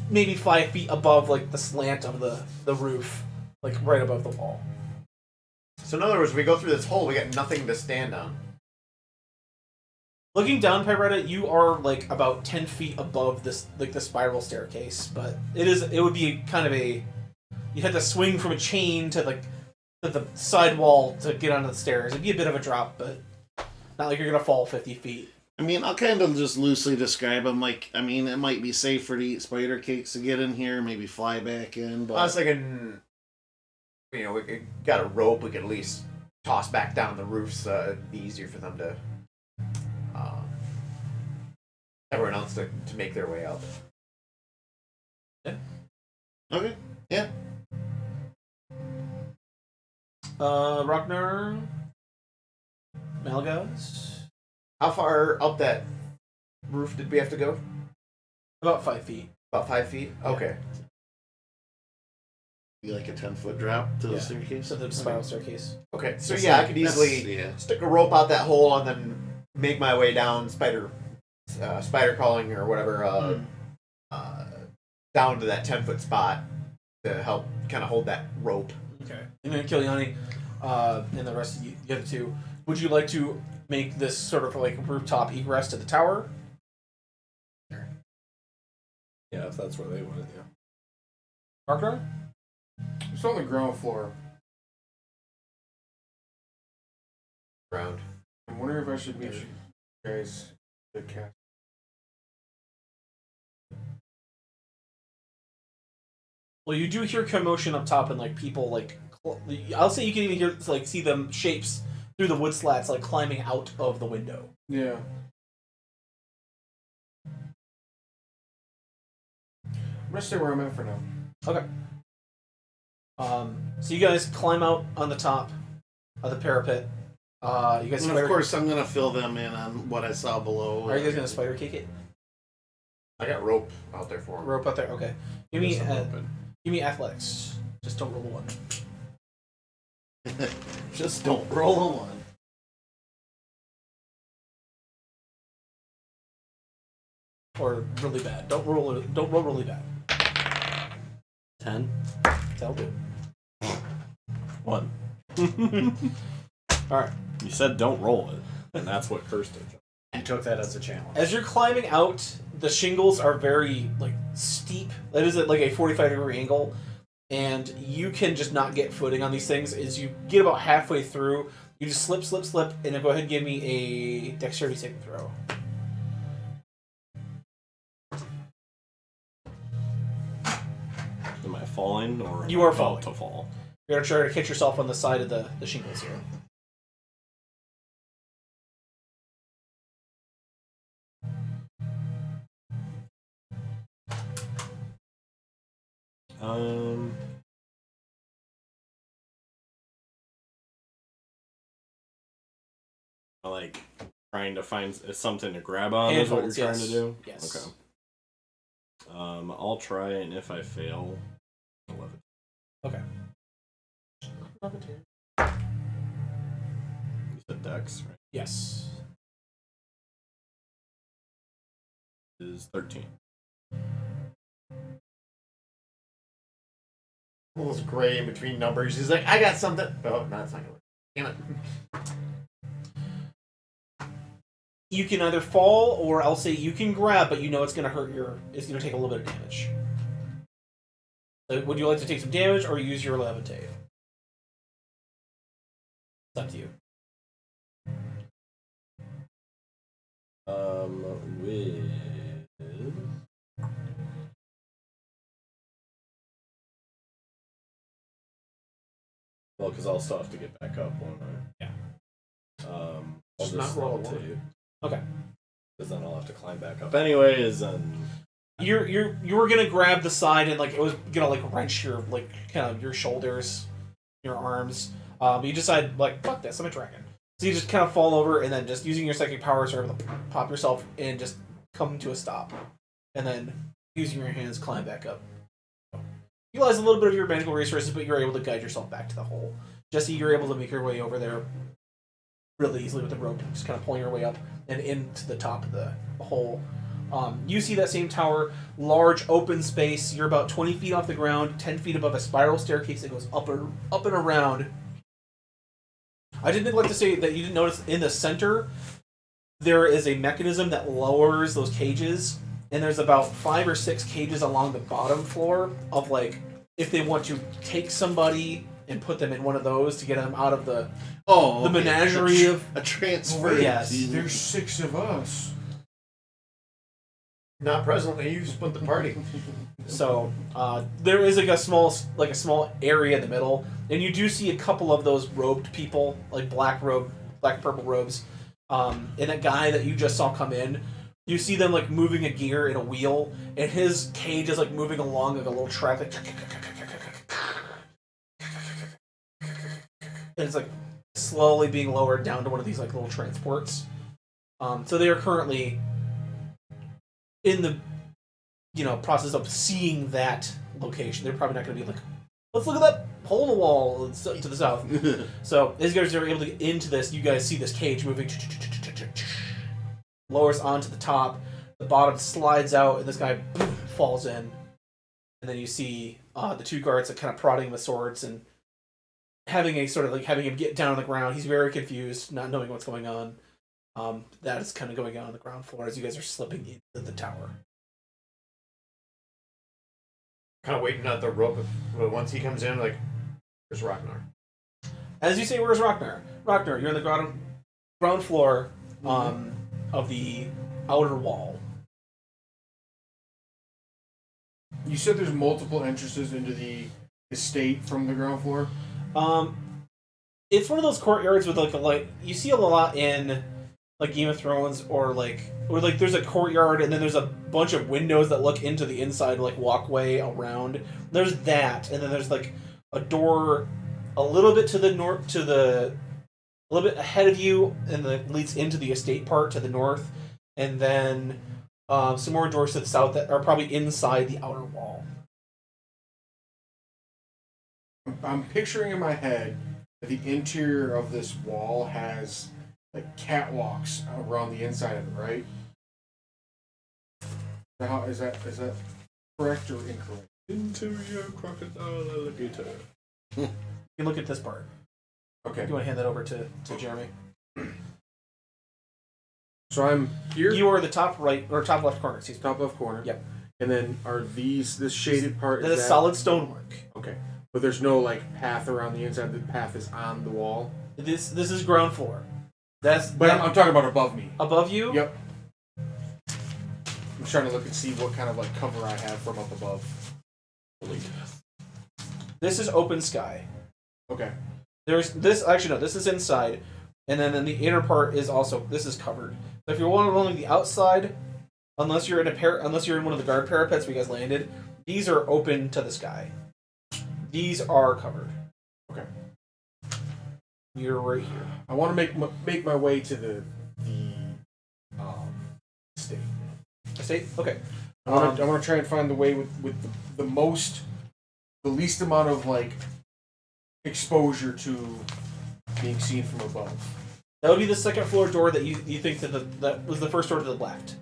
maybe 5 feet above like the slant of the roof, like right above the wall. So in other words, we go through this hole, we got nothing to stand on. Looking down, Pyretta, you are like about 10 feet above this, like the spiral staircase, but it would be kind of a, you'd have to swing from a chain to like to the side wall to get onto the stairs. It'd be a bit of a drop, but not like you're gonna fall 50 feet. I mean, I'll kind of just loosely describe them. Like, I mean, it might be safer to eat spider cakes to get in here, maybe fly back in. But I was thinking, we got a rope, we could at least toss back down the roof so it'd be easier for them to, everyone else to make their way up. okay, yeah. Ragnar, Malgaz, How far up that roof did we have to go? about 5 feet. About 5 feet? Okay. Be like a 10-foot drop to the staircase. So the spiral staircase. Okay, so That's yeah, I like- could easily that's- stick a rope out that hole and then make my way down spider crawling or whatever down to that 10-foot spot to help kind of hold that rope. Okay. And then Kiliani, and the rest of you, the other two, would you like to make this sort of like rooftop egress to the tower? Yeah, if that's where they want it, yeah. Ragnar? It's on the ground floor. Ground. I'm wondering if I should meet you guys the cat. Well, you do hear commotion up top and like people like. I'll say you can even hear like see them shapes through the wood slats like climbing out of the window. Yeah. I'm gonna stay where I'm at for now. Okay. So you guys climb out on the top of the parapet. You guys. And of course, I'm gonna fill them in on what I saw below. Are you guys gonna spider kick it? I got rope out there for him. Rope out there. Okay. Give me athletics. Just don't roll a 1. Just don't roll a 1. Or really bad. Don't roll really bad. 10. That'll do. 1. Alright. You said don't roll it, and that's what cursed it. You took that as a challenge. As you're climbing out, the shingles are very like steep. That is at like a 45-degree angle, and you can just not get footing on these things. As you get about halfway through, you just slip, and then go ahead and give me a dexterity saving throw. Am I falling or am You are I about falling. to fall? You're gonna try to catch yourself on the side of the shingles here. Like trying to find something to grab on Hand is what you're holds, trying yes. to do? Yes. Okay. I'll try, and if I fail, 11. Okay. You said dex, right? Yes. Is 13. Almost gray in between numbers. He's like, I got something. Oh, no, it's not gonna work. Damn it. You can either fall, or I'll say you can grab, but you know it's gonna hurt it's gonna take a little bit of damage. So would you like to take some damage or use your levitate? It's up to you. With well, because I'll still have to get back up, won't I? Yeah. I'll Just just not roll a levitate. Okay. Because then I'll have to climb back up anyways, and You were gonna grab the side and like it was gonna like wrench your like kind of your shoulders, your arms. But you decide like fuck this, I'm a dragon. So you just kind of fall over and then just using your psychic powers are able to pop yourself and just come to a stop, and then using your hands climb back up. Utilize a little bit of your magical resources, but you're able to guide yourself back to the hole. Jesse, you're able to make your way over there really easily with the rope, just kind of pulling your way up and into the top of the hole. You see that same tower, large open space. You're about 20 feet off the ground, 10 feet above a spiral staircase that goes up and around. I did neglect to say that you didn't notice in the center there is a mechanism that lowers those cages, and there's about 5 or 6 cages along the bottom floor of like if they want to take somebody and put them in one of those to get them out of the menagerie of a transfer. Yes. There's 6 of us. Not presently. You split the party. So there is like a small area in the middle, and you do see a couple of those robed people, like black and purple robes, and that guy that you just saw come in. You see them like moving a gear in a wheel, and his cage is like moving along like a little track, like, and it's like slowly being lowered down to one of these like little transports. So they are currently in the process of seeing that location. They're probably not going to be like, let's look at that hole in the wall to the south. So as you guys are able to get into this, you guys see this cage moving, lowers onto the top, the bottom slides out, and this guy falls in. And then you see the 2 guards that kind of prodding him with swords and having him get down on the ground. He's very confused, not knowing what's going on. That is kind of going on the ground floor as you guys are slipping into the tower. Kind of waiting at the rope. Once he comes in, like, where's Ragnar? As you say, where's Ragnar? Ragnar, you're on the ground floor of the outer wall. You said there's multiple entrances into the estate from the ground floor? It's one of those courtyards with like you see a lot in like Game of Thrones or there's a courtyard and then there's a bunch of windows that look into the inside like walkway around. There's that, and then there's like a door a little bit to the north, a little bit ahead of you, and that leads into the estate part to the north, and then some more doors to the south that are probably inside the outer wall. I'm picturing in my head that the interior of this wall has like catwalks around the inside of it, right? Now, is that correct or incorrect? Interior crocodile alligator. You can look at this part. Okay. You want to hand that over to Jeremy? So I'm here. You are the top right or top left corner. Excuse me. Top left corner. Yep. And then are this shaded part? That is solid stonework. Okay. But there's no like path around the inside. The path is on the wall. This is ground floor. But I'm talking about above me. Above you? Yep. I'm trying to look and see what kind of like cover I have from up above. Holy death. This is open sky. Okay. There's this. Actually, no. This is inside, and then the inner part is also. This is covered. So if you're along the outside, unless you're in one of the guard parapets we guys landed, these are open to the sky. These are covered. Okay. You're right here. I want to make my way to the estate. Estate? Okay. I want to try and find the way with the least amount of like exposure to being seen from above. That would be the second floor door that you think that was the first door to the left.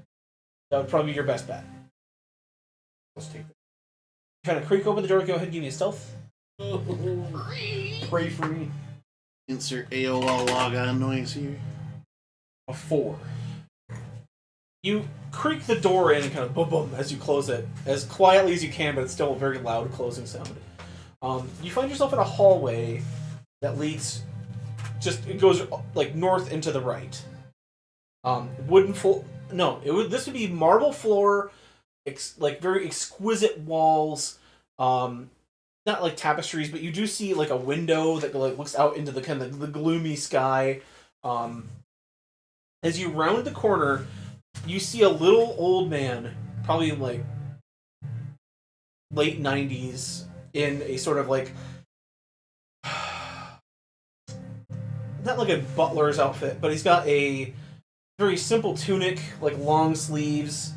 That would probably be your best bet. Let's take that. Trying to creak open the door. Go ahead and give me a stealth. Pray for me. Insert AOL logon noise here. A 4. You creak the door in and kind of boom boom as you close it as quietly as you can, but it's still a very loud closing sound. You find yourself in a hallway that leads it goes like north and to the right. This would be marble floor, like very exquisite walls. Not like tapestries, but you do see like a window that like looks out into the kind of the gloomy sky. As you round the corner, you see a little old man, probably like late 90s, in a sort of like not like a butler's outfit, but he's got a very simple tunic, like long sleeves.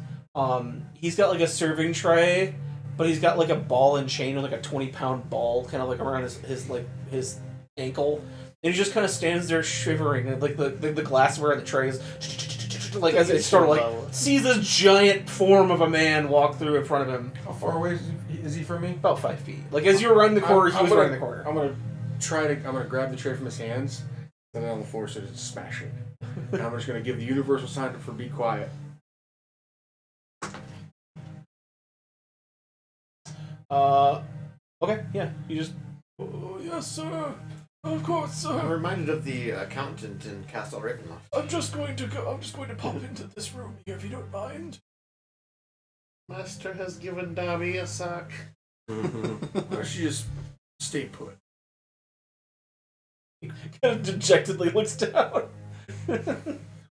He's got like a serving tray, but he's got like a ball and chain with like a 20-pound ball kind of like around his ankle. And he just kind of stands there shivering, and like the glassware and the tray is like as it sort of like sees this giant form of a man walk through in front of him. How far away is he from me? About 5 feet. Like as you were running the corner, he was running the corner. I'm gonna grab the tray from his hands, and then on the floor, so just smash it. And I'm just gonna give the universal sign for be quiet. Okay, yeah, you just. Oh, yes, sir. Of course, sir. I'm reminded of the accountant in Castle Ravenloft. I'm just going to pop into this room here if you don't mind. Master has given Dobby a sock. Why don't you just stay put? He kind of dejectedly looks down.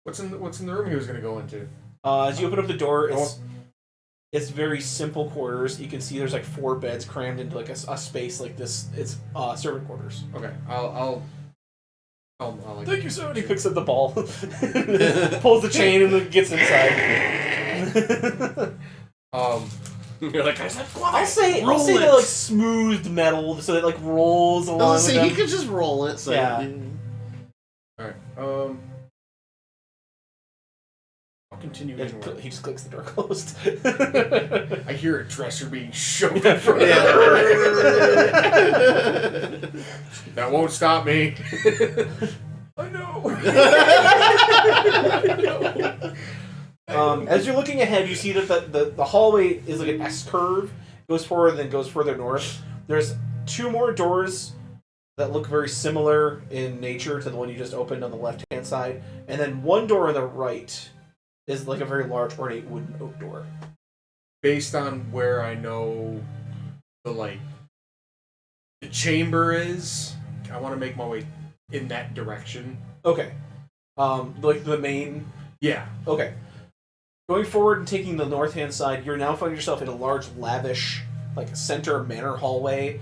What's in the room he was gonna go into? As you open up the door, it's very simple quarters. You can see there's like 4 beds crammed into like a space like this. It's servant quarters. Okay, I'll like. Thank you, sir. And he picks up the ball, pulls the chain, and then gets inside. You're like, I'll say they're like smoothed metal, so it like rolls along. See, he could just roll it. So Yeah. All right. I'll continue. Yeah, he just clicks the door closed. I hear a dresser being shoved in front of me. That won't stop me. I know. As you're looking ahead, you see that the hallway is like an S curve, goes forward, then goes further north. There's 2 more doors that look very similar in nature to the one you just opened on the left-hand side, and then 1 door on the right is like a very large ornate wooden oak door. Based on where I know the chamber is, I want to make my way in that direction. Okay. Like the main. Yeah. Okay. Going forward and taking the north-hand side, you're now finding yourself in a large, lavish, like center manor hallway.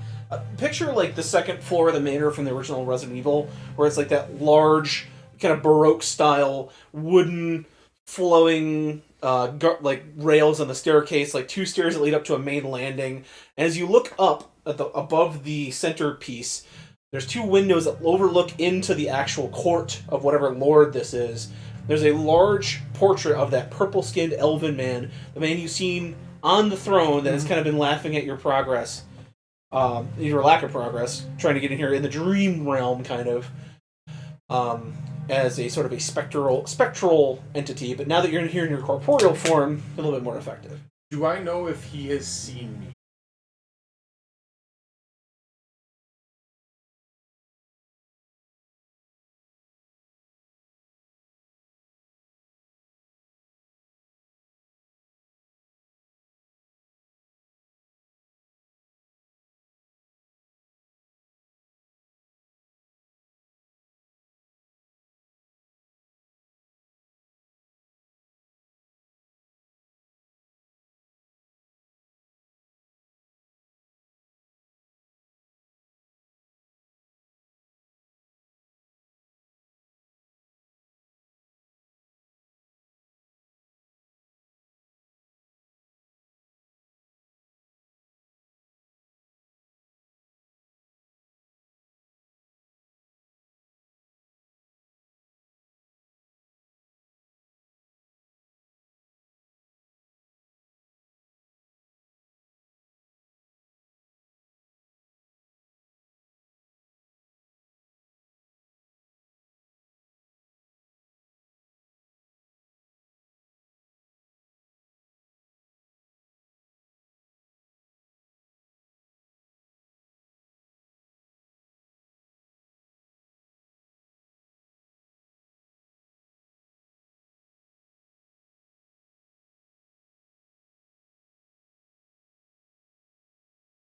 Picture like the second floor of the manor from the original Resident Evil, where it's like that large, kind of Baroque style wooden flowing like rails on the staircase, like 2 stairs that lead up to a main landing. And as you look up at above the centerpiece, there's 2 windows that overlook into the actual court of whatever lord this is. There's a large portrait of that purple-skinned elven man, the man you've seen on the throne that has kind of been laughing at your progress, your lack of progress, trying to get in here in the dream realm, kind of, as a sort of a spectral entity. But now that you're here in your corporeal form, a little bit more effective. Do I know if he has seen me?